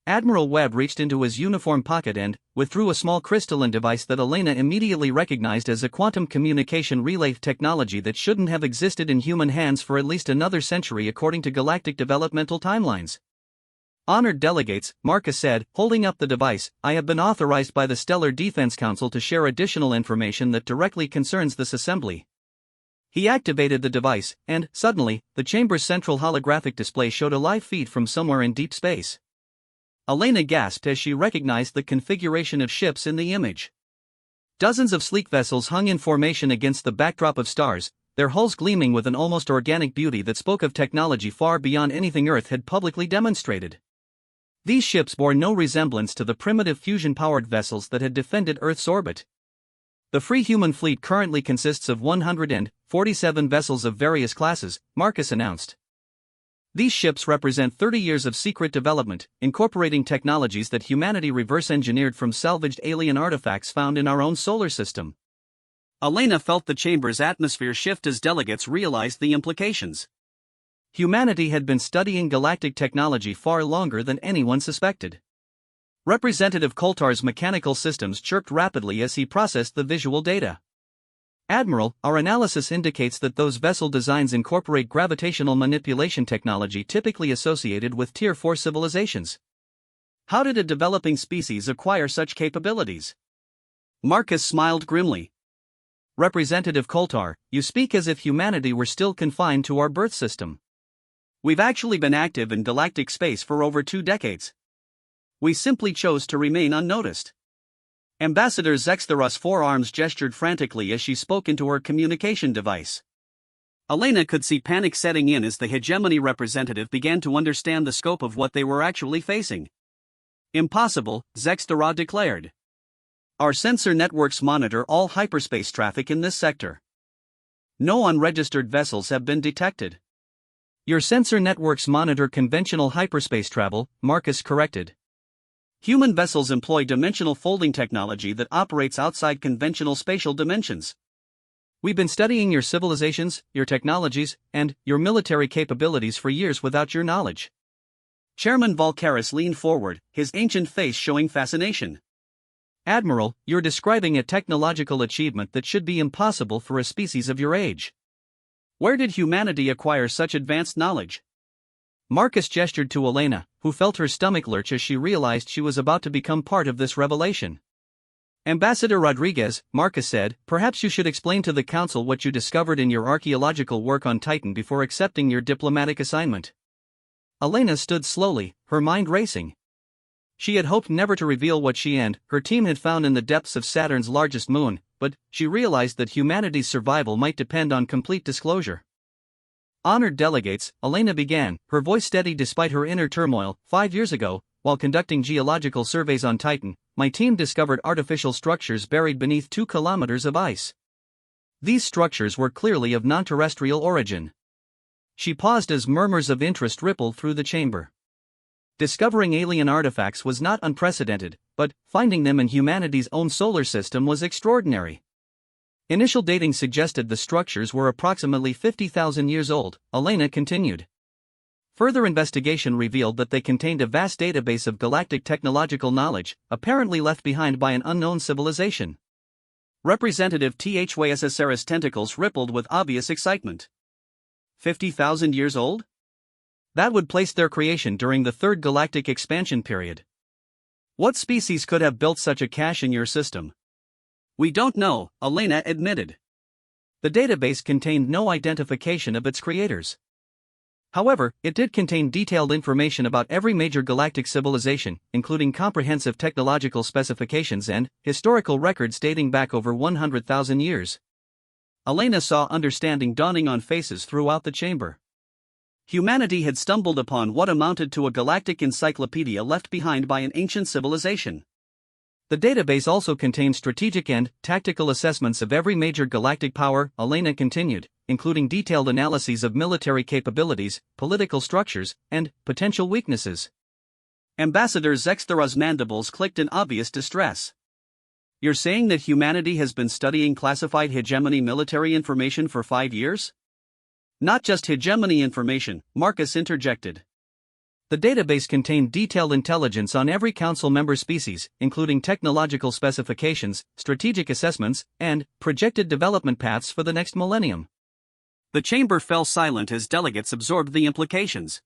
Admiral Webb reached into his uniform pocket and withdrew a small crystalline device that Elena immediately recognized as a quantum communication relay technology that shouldn't have existed in human hands for at least another century according to galactic developmental timelines. Honored delegates, Marcus said, holding up the device, I have been authorized by the Stellar Defense Council to share additional information that directly concerns this assembly. He activated the device, and, suddenly, the chamber's central holographic display showed a live feed from somewhere in deep space. Elena gasped as she recognized the configuration of ships in the image. Dozens of sleek vessels hung in formation against the backdrop of stars, their hulls gleaming with an almost organic beauty that spoke of technology far beyond anything Earth had publicly demonstrated. These ships bore no resemblance to the primitive fusion-powered vessels that had defended Earth's orbit. The free human fleet currently consists of 147 vessels of various classes, Marcus announced. These ships represent 30 years of secret development, incorporating technologies that humanity reverse-engineered from salvaged alien artifacts found in our own solar system. Elena felt the chamber's atmosphere shift as delegates realized the implications. Humanity had been studying galactic technology far longer than anyone suspected. Representative Coulter's mechanical systems chirped rapidly as he processed the visual data. Admiral, our analysis indicates that those vessel designs incorporate gravitational manipulation technology typically associated with Tier 4 civilizations. How did a developing species acquire such capabilities? Marcus smiled grimly. Representative Coulter, you speak as if humanity were still confined to our birth system. We've actually been active in galactic space for over 2 decades. We simply chose to remain unnoticed. Ambassador Zexthera's forearms gestured frantically as she spoke into her communication device. Elena could see panic setting in as the hegemony representative began to understand the scope of what they were actually facing. Impossible, Zexthera declared. Our sensor networks monitor all hyperspace traffic in this sector. No unregistered vessels have been detected. Your sensor networks monitor conventional hyperspace travel, Marcus corrected. Human vessels employ dimensional folding technology that operates outside conventional spatial dimensions. We've been studying your civilizations, your technologies, and your military capabilities for years without your knowledge. Chairman Volcaris leaned forward, his ancient face showing fascination. Admiral, you're describing a technological achievement that should be impossible for a species of your age. Where did humanity acquire such advanced knowledge? Marcus gestured to Elena, who felt her stomach lurch as she realized she was about to become part of this revelation. Ambassador Rodriguez, Marcus said, perhaps you should explain to the Council what you discovered in your archaeological work on Titan before accepting your diplomatic assignment. Elena stood slowly, her mind racing. She had hoped never to reveal what she and her team had found in the depths of Saturn's largest moon, but she realized that humanity's survival might depend on complete disclosure. Honored delegates, Elena began, her voice steady despite her inner turmoil. 5 years ago, while conducting geological surveys on Titan, my team discovered artificial structures buried beneath 2 kilometers of ice. These structures were clearly of non-terrestrial origin. She paused as murmurs of interest rippled through the chamber. Discovering alien artifacts was not unprecedented, but finding them in humanity's own solar system was extraordinary. Initial dating suggested the structures were approximately 50,000 years old, Elena continued. Further investigation revealed that they contained a vast database of galactic technological knowledge, apparently left behind by an unknown civilization. Representative HFY's tentacles rippled with obvious excitement. 50,000 years old? That would place their creation during the third galactic expansion period. What species could have built such a cache in your system? We don't know, Elena admitted. The database contained no identification of its creators. However, it did contain detailed information about every major galactic civilization, including comprehensive technological specifications and historical records dating back over 100,000 years. Elena saw understanding dawning on faces throughout the chamber. Humanity had stumbled upon what amounted to a galactic encyclopedia left behind by an ancient civilization. The database also contained strategic and tactical assessments of every major galactic power, Elena continued, including detailed analyses of military capabilities, political structures, and potential weaknesses. Ambassador Zexthera's mandibles clicked in obvious distress. You're saying that humanity has been studying classified hegemony military information for 5 years? Not just hegemony information, Marcus interjected. The database contained detailed intelligence on every council member species, including technological specifications, strategic assessments, and projected development paths for the next millennium. The chamber fell silent as delegates absorbed the implications.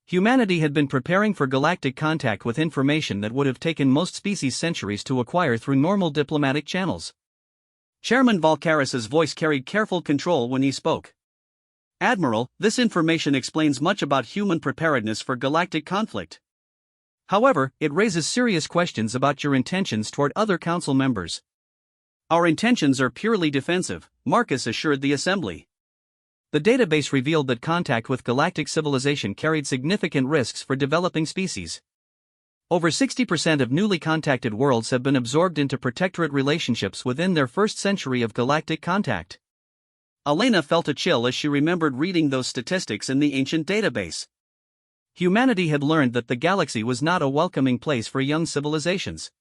Humanity had been preparing for galactic contact with information that would have taken most species centuries to acquire through normal diplomatic channels. Chairman Volcaris's voice carried careful control when he spoke. Admiral, this information explains much about human preparedness for galactic conflict. However, it raises serious questions about your intentions toward other council members. Our intentions are purely defensive, Marcus assured the assembly. The database revealed that contact with galactic civilization carried significant risks for developing species. Over 60% of newly contacted worlds have been absorbed into protectorate relationships within their first century of galactic contact. Elena felt a chill as she remembered reading those statistics in the ancient database. Humanity had learned that the galaxy was not a welcoming place for young civilizations.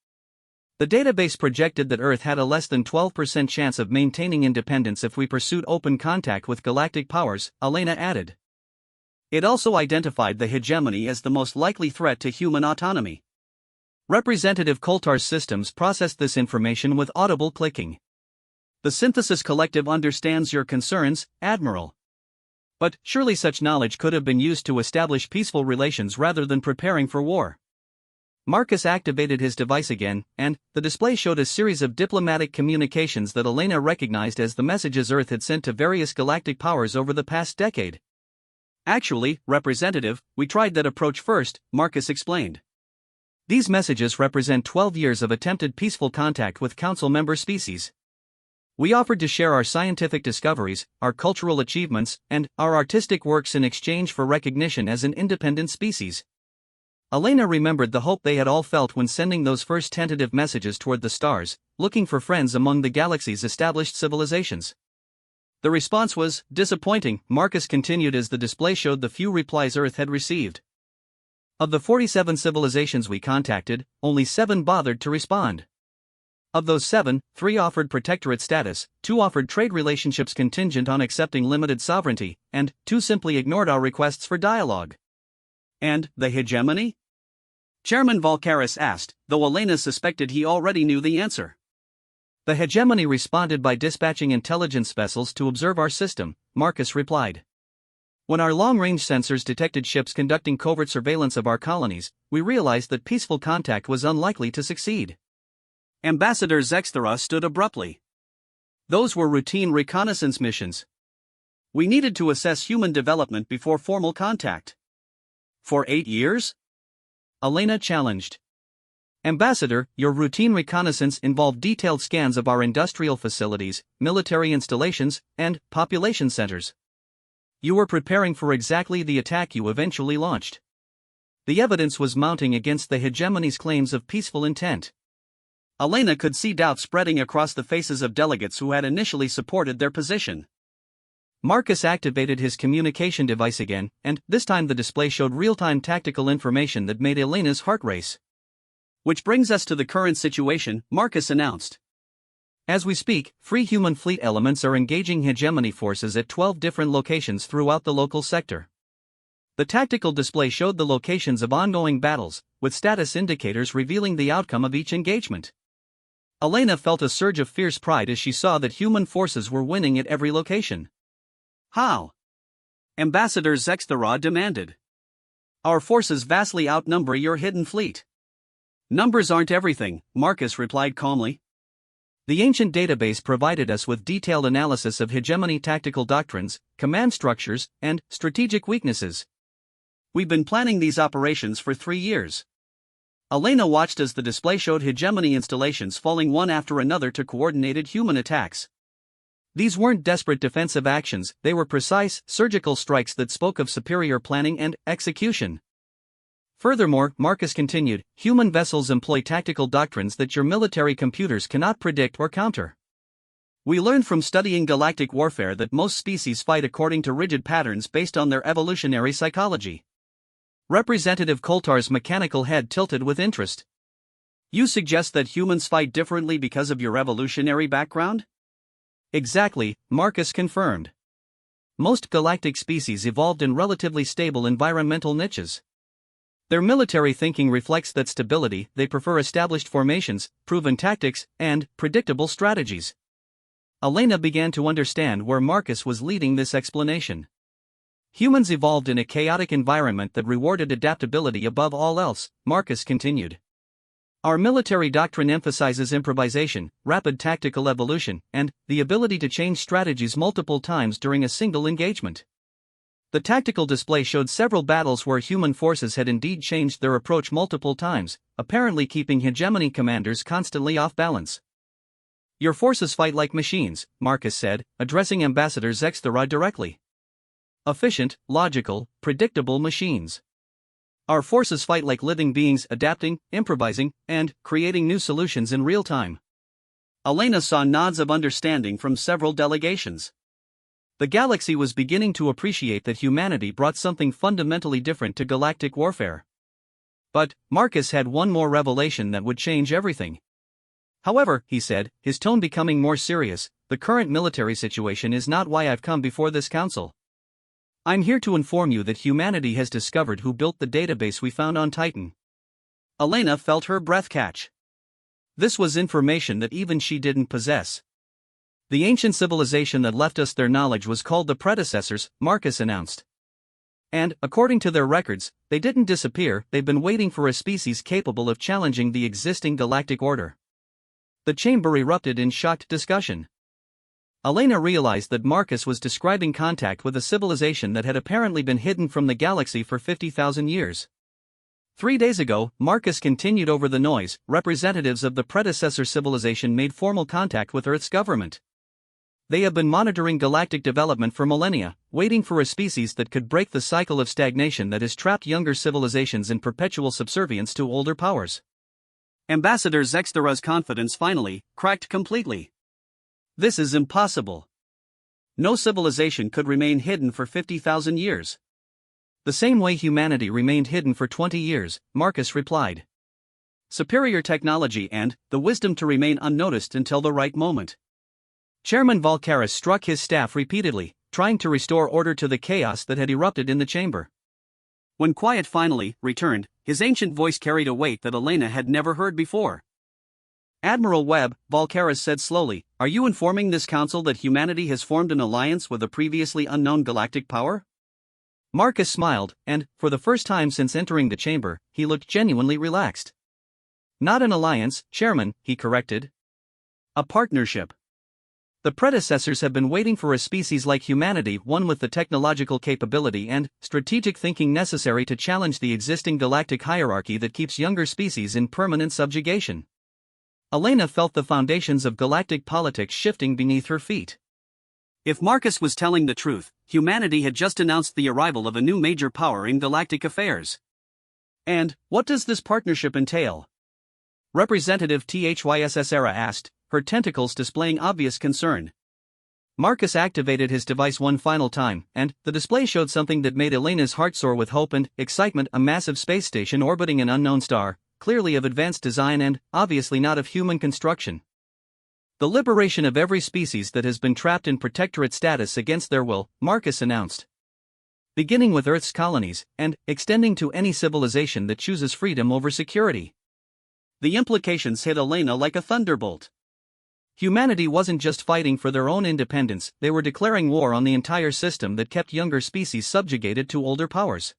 The database projected that Earth had a less than 12% chance of maintaining independence if we pursued open contact with galactic powers, Elena added. It also identified the hegemony as the most likely threat to human autonomy. Representative Coultar's systems processed this information with audible clicking. The Synthesis Collective understands your concerns, Admiral. But surely such knowledge could have been used to establish peaceful relations rather than preparing for war. Marcus activated his device again, and the display showed a series of diplomatic communications that Elena recognized as the messages Earth had sent to various galactic powers over the past decade. Actually, Representative, we tried that approach first, Marcus explained. These messages represent 12 years of attempted peaceful contact with Council member species. We offered to share our scientific discoveries, our cultural achievements, and our artistic works in exchange for recognition as an independent species. Elena remembered the hope they had all felt when sending those first tentative messages toward the stars, looking for friends among the galaxy's established civilizations. The response was disappointing, Marcus continued as the display showed the few replies Earth had received. Of the 47 civilizations we contacted, only 7 bothered to respond. Of those 7, 3 offered protectorate status, 2 offered trade relationships contingent on accepting limited sovereignty, and 2 simply ignored our requests for dialogue. And the hegemony? Chairman Volcaris asked, though Elena suspected he already knew the answer. The hegemony responded by dispatching intelligence vessels to observe our system, Marcus replied. When our long-range sensors detected ships conducting covert surveillance of our colonies, we realized that peaceful contact was unlikely to succeed. Ambassador Zexthera stood abruptly. Those were routine reconnaissance missions. We needed to assess human development before formal contact. For 8 years? Elena challenged. Ambassador, your routine reconnaissance involved detailed scans of our industrial facilities, military installations, and population centers. You were preparing for exactly the attack you eventually launched. The evidence was mounting against the hegemony's claims of peaceful intent. Elena could see doubt spreading across the faces of delegates who had initially supported their position. Marcus activated his communication device again, and this time the display showed real-time tactical information that made Elena's heart race. "Which brings us to the current situation," Marcus announced. "As we speak, free human fleet elements are engaging hegemony forces at 12 different locations throughout the local sector." The tactical display showed the locations of ongoing battles, with status indicators revealing the outcome of each engagement. Elena felt a surge of fierce pride as she saw that human forces were winning at every location. "How?" Ambassador Zexthera demanded. "Our forces vastly outnumber your hidden fleet." "Numbers aren't everything," Marcus replied calmly. "The ancient database provided us with detailed analysis of hegemony tactical doctrines, command structures, and strategic weaknesses. We've been planning these operations for 3 years." Elena watched as the display showed hegemony installations falling one after another to coordinated human attacks. These weren't desperate defensive actions, they were precise, surgical strikes that spoke of superior planning and execution. Furthermore, Marcus continued, human vessels employ tactical doctrines that your military computers cannot predict or counter. We learned from studying galactic warfare that most species fight according to rigid patterns based on their evolutionary psychology. Representative Coultar's mechanical head tilted with interest. You suggest that humans fight differently because of your evolutionary background? Exactly, Marcus confirmed. Most galactic species evolved in relatively stable environmental niches. Their military thinking reflects that stability, they prefer established formations, proven tactics, and predictable strategies. Elena began to understand where Marcus was leading this explanation. Humans evolved in a chaotic environment that rewarded adaptability above all else, Marcus continued. Our military doctrine emphasizes improvisation, rapid tactical evolution, and the ability to change strategies multiple times during a single engagement. The tactical display showed several battles where human forces had indeed changed their approach multiple times, apparently keeping hegemony commanders constantly off balance. Your forces fight like machines, Marcus said, addressing Ambassador Zexthera directly. Efficient, logical, predictable machines. Our forces fight like living beings, adapting, improvising, and creating new solutions in real time. Elena saw nods of understanding from several delegations. The galaxy was beginning to appreciate that humanity brought something fundamentally different to galactic warfare. But Marcus had one more revelation that would change everything. However, he said, his tone becoming more serious, the current military situation is not why I've come before this council. I'm here to inform you that humanity has discovered who built the database we found on Titan. Elena felt her breath catch. This was information that even she didn't possess. The ancient civilization that left us their knowledge was called the predecessors, Marcus announced. And, according to their records, they didn't disappear, they've been waiting for a species capable of challenging the existing galactic order. The chamber erupted in shocked discussion. Elena realized that Marcus was describing contact with a civilization that had apparently been hidden from the galaxy for 50,000 years. 3 days ago, Marcus continued over the noise, representatives of the predecessor civilization made formal contact with Earth's government. They have been monitoring galactic development for millennia, waiting for a species that could break the cycle of stagnation that has trapped younger civilizations in perpetual subservience to older powers. Ambassador Zexthera's confidence finally cracked completely. This is impossible. No civilization could remain hidden for 50,000 years. The same way humanity remained hidden for 20 years, Marcus replied. Superior technology and the wisdom to remain unnoticed until the right moment. Chairman Valkaris struck his staff repeatedly, trying to restore order to the chaos that had erupted in the chamber. When quiet finally returned, his ancient voice carried a weight that Elena had never heard before. Admiral Webb, Valkaris said slowly, are you informing this council that humanity has formed an alliance with a previously unknown galactic power? Marcus smiled, and, for the first time since entering the chamber, he looked genuinely relaxed. Not an alliance, Chairman, he corrected. A partnership. The predecessors have been waiting for a species like humanity, one with the technological capability and strategic thinking necessary to challenge the existing galactic hierarchy that keeps younger species in permanent subjugation. Elena felt the foundations of galactic politics shifting beneath her feet. If Marcus was telling the truth, humanity had just announced the arrival of a new major power in galactic affairs. And what does this partnership entail? Representative THYSSERA asked, her tentacles displaying obvious concern. Marcus activated his device one final time, and the display showed something that made Elena's heart soar with hope and excitement: a massive space station orbiting an unknown star, clearly of advanced design and, obviously, not of human construction. The liberation of every species that has been trapped in protectorate status against their will, Marcus announced. Beginning with Earth's colonies, and extending to any civilization that chooses freedom over security. The implications hit Elena like a thunderbolt. Humanity wasn't just fighting for their own independence, they were declaring war on the entire system that kept younger species subjugated to older powers.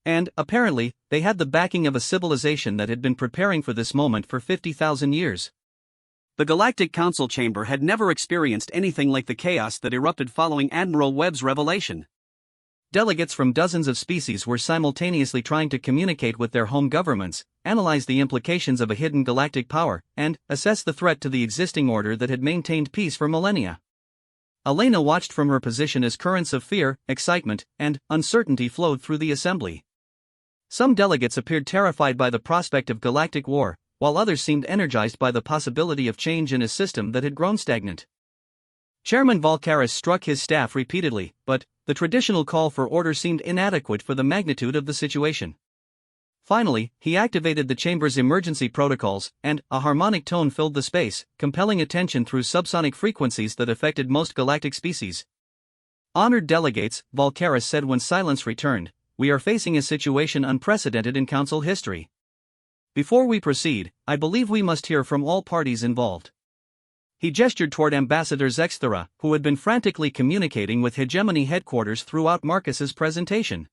And, apparently, they had the backing of a civilization that had been preparing for this moment for 50,000 years. The Galactic Council chamber had never experienced anything like the chaos that erupted following Admiral Webb's revelation. Delegates from dozens of species were simultaneously trying to communicate with their home governments, analyze the implications of a hidden galactic power, and assess the threat to the existing order that had maintained peace for millennia. Elena watched from her position as currents of fear, excitement, and uncertainty flowed through the assembly. Some delegates appeared terrified by the prospect of galactic war, while others seemed energized by the possibility of change in a system that had grown stagnant. Chairman Volcaris struck his staff repeatedly, but the traditional call for order seemed inadequate for the magnitude of the situation. Finally, he activated the chamber's emergency protocols, and a harmonic tone filled the space, compelling attention through subsonic frequencies that affected most galactic species. Honored delegates, Volcaris said when silence returned, we are facing a situation unprecedented in Council history. Before we proceed, I believe we must hear from all parties involved. He gestured toward Ambassador Zexthera, who had been frantically communicating with Hegemony headquarters throughout Marcus's presentation.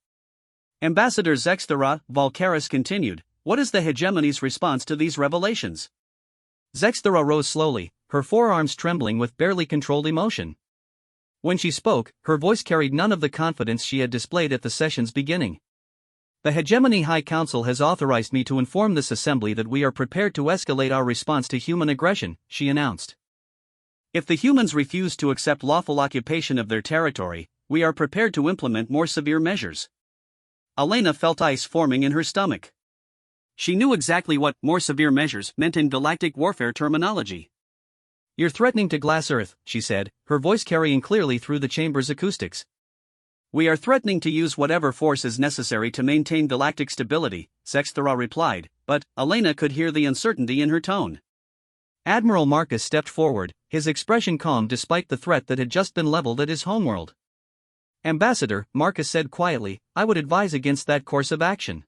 Ambassador Zexthera, Volcaris continued, what is the Hegemony's response to these revelations? Zexthera rose slowly, her forearms trembling with barely controlled emotion. When she spoke, her voice carried none of the confidence she had displayed at the session's beginning. The Hegemony High Council has authorized me to inform this assembly that we are prepared to escalate our response to human aggression, she announced. If the humans refuse to accept lawful occupation of their territory, we are prepared to implement more severe measures. Elena felt ice forming in her stomach. She knew exactly what more severe measures meant in galactic warfare terminology. You're threatening to glass Earth, she said, her voice carrying clearly through the chamber's acoustics. We are threatening to use whatever force is necessary to maintain galactic stability, Zexthera replied, but Elena could hear the uncertainty in her tone. Admiral Marcus stepped forward, his expression calm despite the threat that had just been leveled at his homeworld. Ambassador, Marcus said quietly, I would advise against that course of action.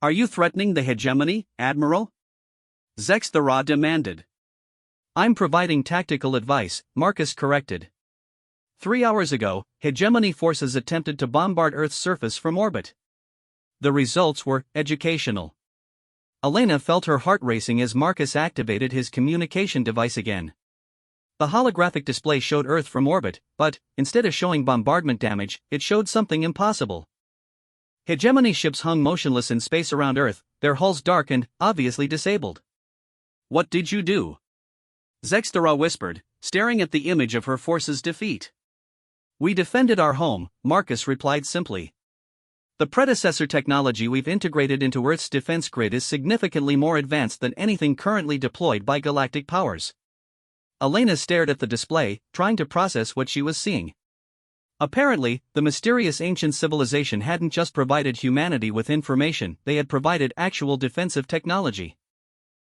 Are you threatening the Hegemony, Admiral? Zexthera demanded. I'm providing tactical advice, Marcus corrected. 3 hours ago, Hegemony forces attempted to bombard Earth's surface from orbit. The results were educational. Elena felt her heart racing as Marcus activated his communication device again. The holographic display showed Earth from orbit, but, instead of showing bombardment damage, it showed something impossible. Hegemony ships hung motionless in space around Earth, their hulls dark and, obviously disabled. What did you do? Zexthera whispered, staring at the image of her force's defeat. We defended our home, Marcus replied simply. The predecessor technology we've integrated into Earth's defense grid is significantly more advanced than anything currently deployed by galactic powers. Elena stared at the display, trying to process what she was seeing. Apparently, the mysterious ancient civilization hadn't just provided humanity with information, they had provided actual defensive technology.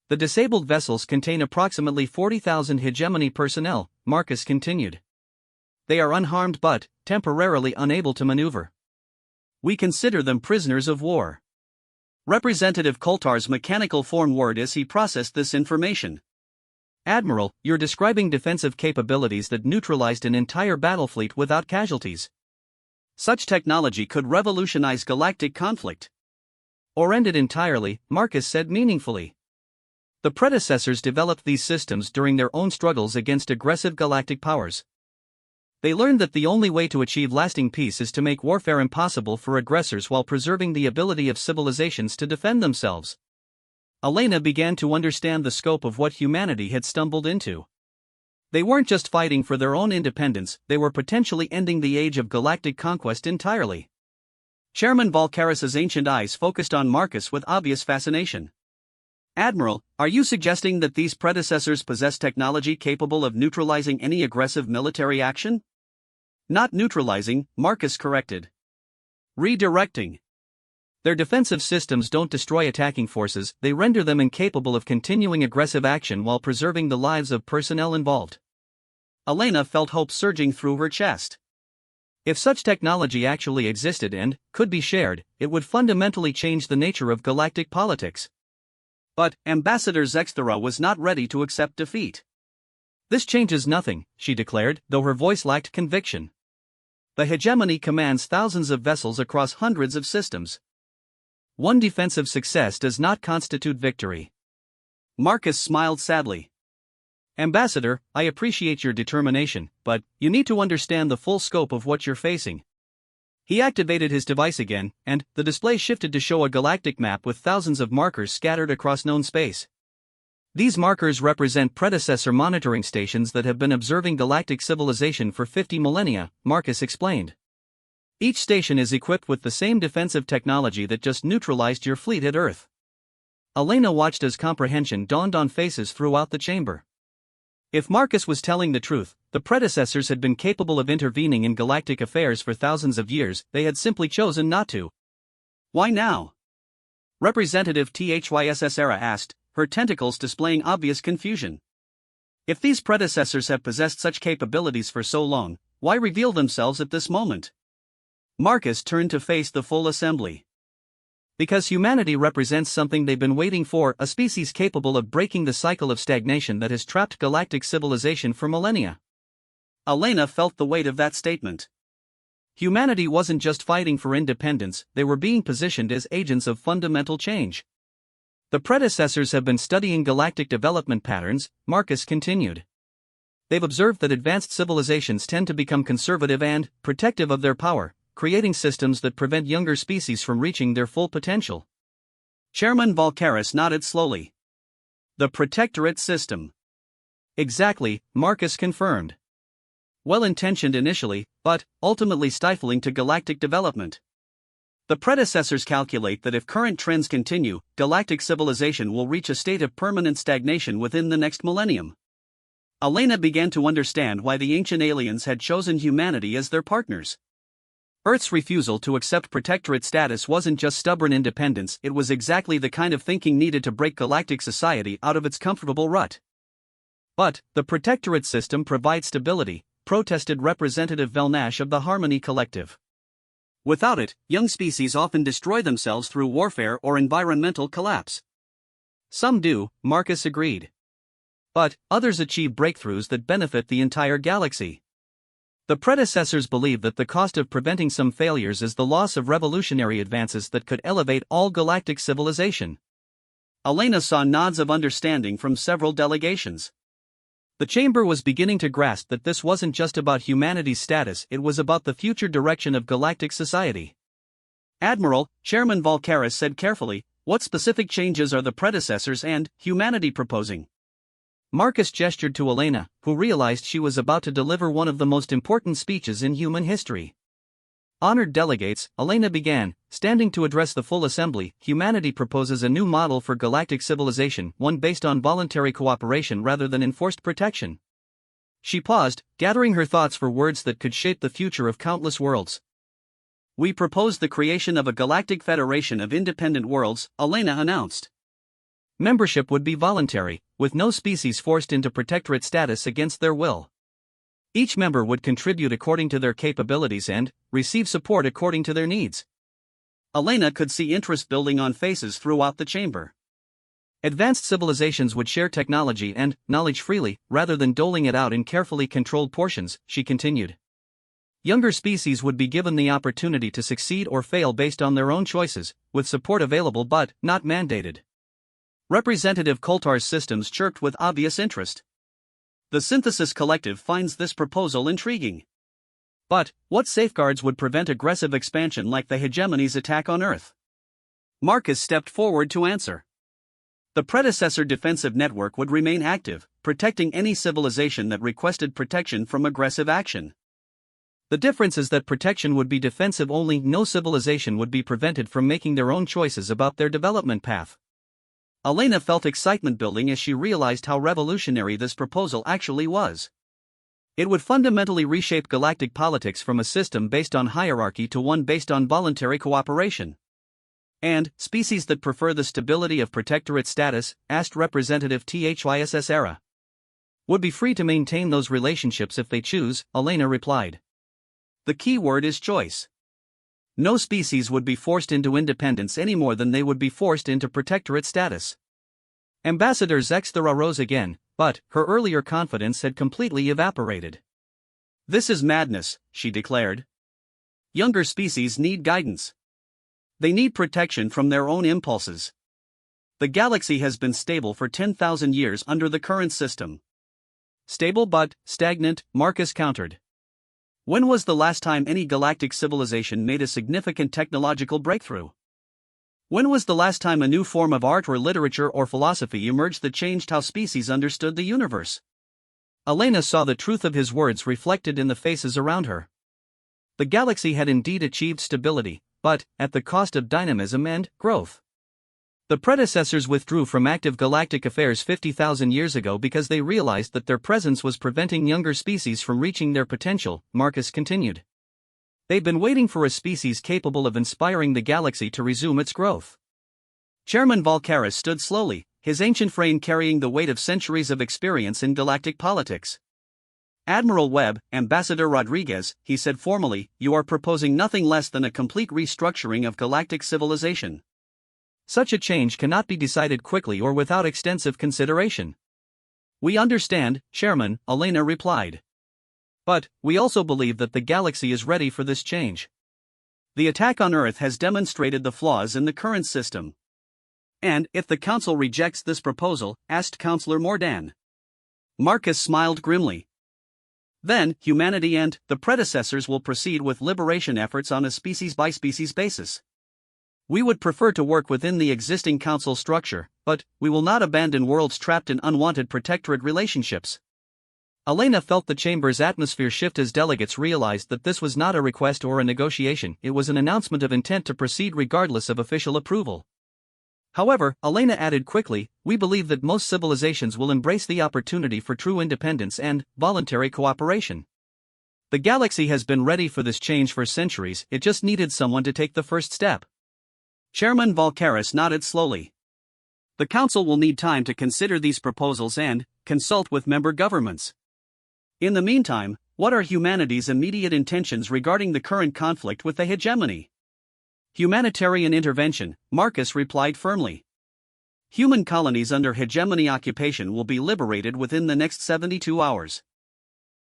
The disabled vessels contain approximately 40,000 Hegemony personnel, Marcus continued. They are unharmed but, temporarily unable to maneuver. We consider them prisoners of war. Representative Coultar's mechanical form whirred as he processed this information. Admiral, you're describing defensive capabilities that neutralized an entire battle fleet without casualties. Such technology could revolutionize galactic conflict. Or end it entirely, Marcus said meaningfully. The predecessors developed these systems during their own struggles against aggressive galactic powers. They learned that the only way to achieve lasting peace is to make warfare impossible for aggressors while preserving the ability of civilizations to defend themselves. Elena began to understand the scope of what humanity had stumbled into. They weren't just fighting for their own independence, they were potentially ending the age of galactic conquest entirely. Chairman Volcaris's ancient eyes focused on Marcus with obvious fascination. Admiral, are you suggesting that these predecessors possess technology capable of neutralizing any aggressive military action? Not neutralizing, Marcus corrected. Redirecting. Their defensive systems don't destroy attacking forces, they render them incapable of continuing aggressive action while preserving the lives of personnel involved. Elena felt hope surging through her chest. If such technology actually existed and could be shared, it would fundamentally change the nature of galactic politics. But Ambassador Zexthera was not ready to accept defeat. This changes nothing, she declared, though her voice lacked conviction. The hegemony commands thousands of vessels across hundreds of systems. One defensive success does not constitute victory. Marcus smiled sadly. Ambassador, I appreciate your determination, but you need to understand the full scope of what you're facing. He activated his device again, and the display shifted to show a galactic map with thousands of markers scattered across known space. These markers represent predecessor monitoring stations that have been observing galactic civilization for 50 millennia, Marcus explained. Each station is equipped with the same defensive technology that just neutralized your fleet at Earth. Elena watched as comprehension dawned on faces throughout the chamber. If Marcus was telling the truth, the predecessors had been capable of intervening in galactic affairs for thousands of years, they had simply chosen not to. Why now? Representative THYSSera asked, her tentacles displaying obvious confusion. If these predecessors have possessed such capabilities for so long, why reveal themselves at this moment? Marcus turned to face the full assembly. Because humanity represents something they've been waiting for, a species capable of breaking the cycle of stagnation that has trapped galactic civilization for millennia. Elena felt the weight of that statement. Humanity wasn't just fighting for independence, they were being positioned as agents of fundamental change. The predecessors have been studying galactic development patterns, Marcus continued. They've observed that advanced civilizations tend to become conservative and protective of their power, creating systems that prevent younger species from reaching their full potential. Chairman Volcaris nodded slowly. The Protectorate System. Exactly, Marcus confirmed. Well-intentioned initially, but ultimately stifling to galactic development. The predecessors calculate that if current trends continue, galactic civilization will reach a state of permanent stagnation within the next millennium. Elena began to understand why the ancient aliens had chosen humanity as their partners. Earth's refusal to accept protectorate status wasn't just stubborn independence, it was exactly the kind of thinking needed to break galactic society out of its comfortable rut. But the protectorate system provides stability, protested Representative Velnash of the Harmony Collective. Without it, young species often destroy themselves through warfare or environmental collapse. Some do, Marcus agreed. But others achieve breakthroughs that benefit the entire galaxy. The predecessors believe that the cost of preventing some failures is the loss of revolutionary advances that could elevate all galactic civilization. Elena saw nods of understanding from several delegations. The chamber was beginning to grasp that this wasn't just about humanity's status, it was about the future direction of galactic society. Admiral, Chairman Volcaris said carefully, what specific changes are the predecessors and humanity proposing? Marcus gestured to Elena, who realized she was about to deliver one of the most important speeches in human history. Honored delegates, Elena began, standing to address the full assembly. Humanity proposes a new model for galactic civilization, one based on voluntary cooperation rather than enforced protection. She paused, gathering her thoughts for words that could shape the future of countless worlds. We propose the creation of a galactic federation of independent worlds, Elena announced. Membership would be voluntary, with no species forced into protectorate status against their will. Each member would contribute according to their capabilities and receive support according to their needs. Elena could see interest building on faces throughout the chamber. Advanced civilizations would share technology and knowledge freely, rather than doling it out in carefully controlled portions, she continued. Younger species would be given the opportunity to succeed or fail based on their own choices, with support available but not mandated. Representative Coultar's systems chirped with obvious interest. The Synthesis Collective finds this proposal intriguing. But what safeguards would prevent aggressive expansion like the hegemony's attack on Earth? Marcus stepped forward to answer. The predecessor defensive network would remain active, protecting any civilization that requested protection from aggressive action. The difference is that protection would be defensive only, no civilization would be prevented from making their own choices about their development path. Elena felt excitement building as she realized how revolutionary this proposal actually was. It would fundamentally reshape galactic politics from a system based on hierarchy to one based on voluntary cooperation. And species that prefer the stability of protectorate status, asked Representative THYSS Era, would be free to maintain those relationships if they choose, Elena replied. The key word is choice. No species would be forced into independence any more than they would be forced into protectorate status. Ambassador Zexthera rose again, but her earlier confidence had completely evaporated. This is madness, she declared. Younger species need guidance. They need protection from their own impulses. The galaxy has been stable for 10,000 years under the current system. Stable but stagnant, Marcus countered. When was the last time any galactic civilization made a significant technological breakthrough? When was the last time a new form of art or literature or philosophy emerged that changed how species understood the universe? Elena saw the truth of his words reflected in the faces around her. The galaxy had indeed achieved stability, but at the cost of dynamism and growth. The predecessors withdrew from active galactic affairs 50,000 years ago because they realized that their presence was preventing younger species from reaching their potential, Marcus continued. They've been waiting for a species capable of inspiring the galaxy to resume its growth. Chairman Volcaris stood slowly, his ancient frame carrying the weight of centuries of experience in galactic politics. Admiral Webb, Ambassador Rodriguez, he said formally, you are proposing nothing less than a complete restructuring of galactic civilization. Such a change cannot be decided quickly or without extensive consideration. We understand, Chairman, Elena replied. But we also believe that the galaxy is ready for this change. The attack on Earth has demonstrated the flaws in the current system. And if the Council rejects this proposal, asked Councillor Mordan. Marcus smiled grimly. Then, humanity and the predecessors will proceed with liberation efforts on a species-by-species basis. We would prefer to work within the existing Council structure, but we will not abandon worlds trapped in unwanted protectorate relationships. Elena felt the chamber's atmosphere shift as delegates realized that this was not a request or a negotiation, it was an announcement of intent to proceed regardless of official approval. However, Elena added quickly, we believe that most civilizations will embrace the opportunity for true independence and voluntary cooperation. The galaxy has been ready for this change for centuries, it just needed someone to take the first step. Chairman Volcaris nodded slowly. The Council will need time to consider these proposals and consult with member governments. In the meantime, what are humanity's immediate intentions regarding the current conflict with the hegemony? Humanitarian intervention, Marcus replied firmly. Human colonies under hegemony occupation will be liberated within the next 72 hours.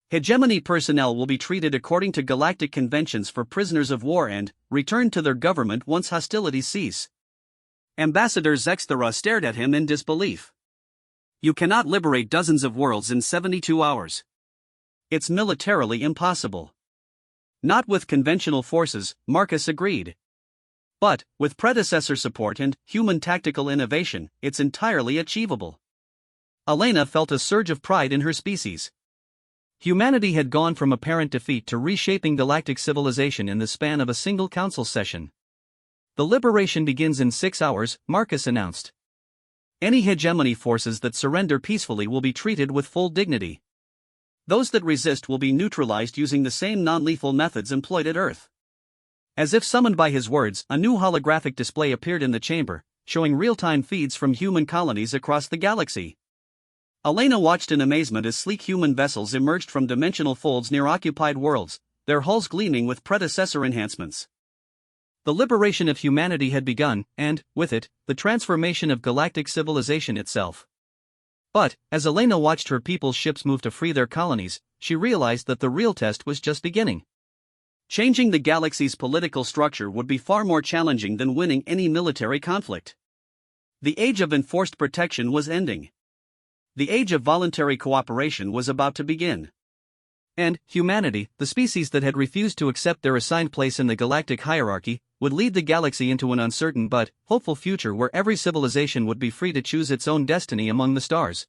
Hegemony personnel will be treated according to galactic conventions for prisoners of war and returned to their government once hostilities cease. Ambassador Zexthera stared at him in disbelief. You cannot liberate dozens of worlds in 72 hours. It's militarily impossible. Not with conventional forces, Marcus agreed. But, with predecessor support and human tactical innovation, it's entirely achievable. Elena felt a surge of pride in her species. Humanity had gone from apparent defeat to reshaping galactic civilization in the span of a single council session. The liberation begins in 6 hours, Marcus announced. Any hegemony forces that surrender peacefully will be treated with full dignity. Those that resist will be neutralized using the same non-lethal methods employed at Earth. As if summoned by his words, a new holographic display appeared in the chamber, showing real-time feeds from human colonies across the galaxy. Elena watched in amazement as sleek human vessels emerged from dimensional folds near occupied worlds, their hulls gleaming with predecessor enhancements. The liberation of humanity had begun, and, with it, the transformation of galactic civilization itself. But, as Elena watched her people's ships move to free their colonies, she realized that the real test was just beginning. Changing the galaxy's political structure would be far more challenging than winning any military conflict. The age of enforced protection was ending. The age of voluntary cooperation was about to begin. And humanity, the species that had refused to accept their assigned place in the galactic hierarchy, would lead the galaxy into an uncertain but hopeful future where every civilization would be free to choose its own destiny among the stars.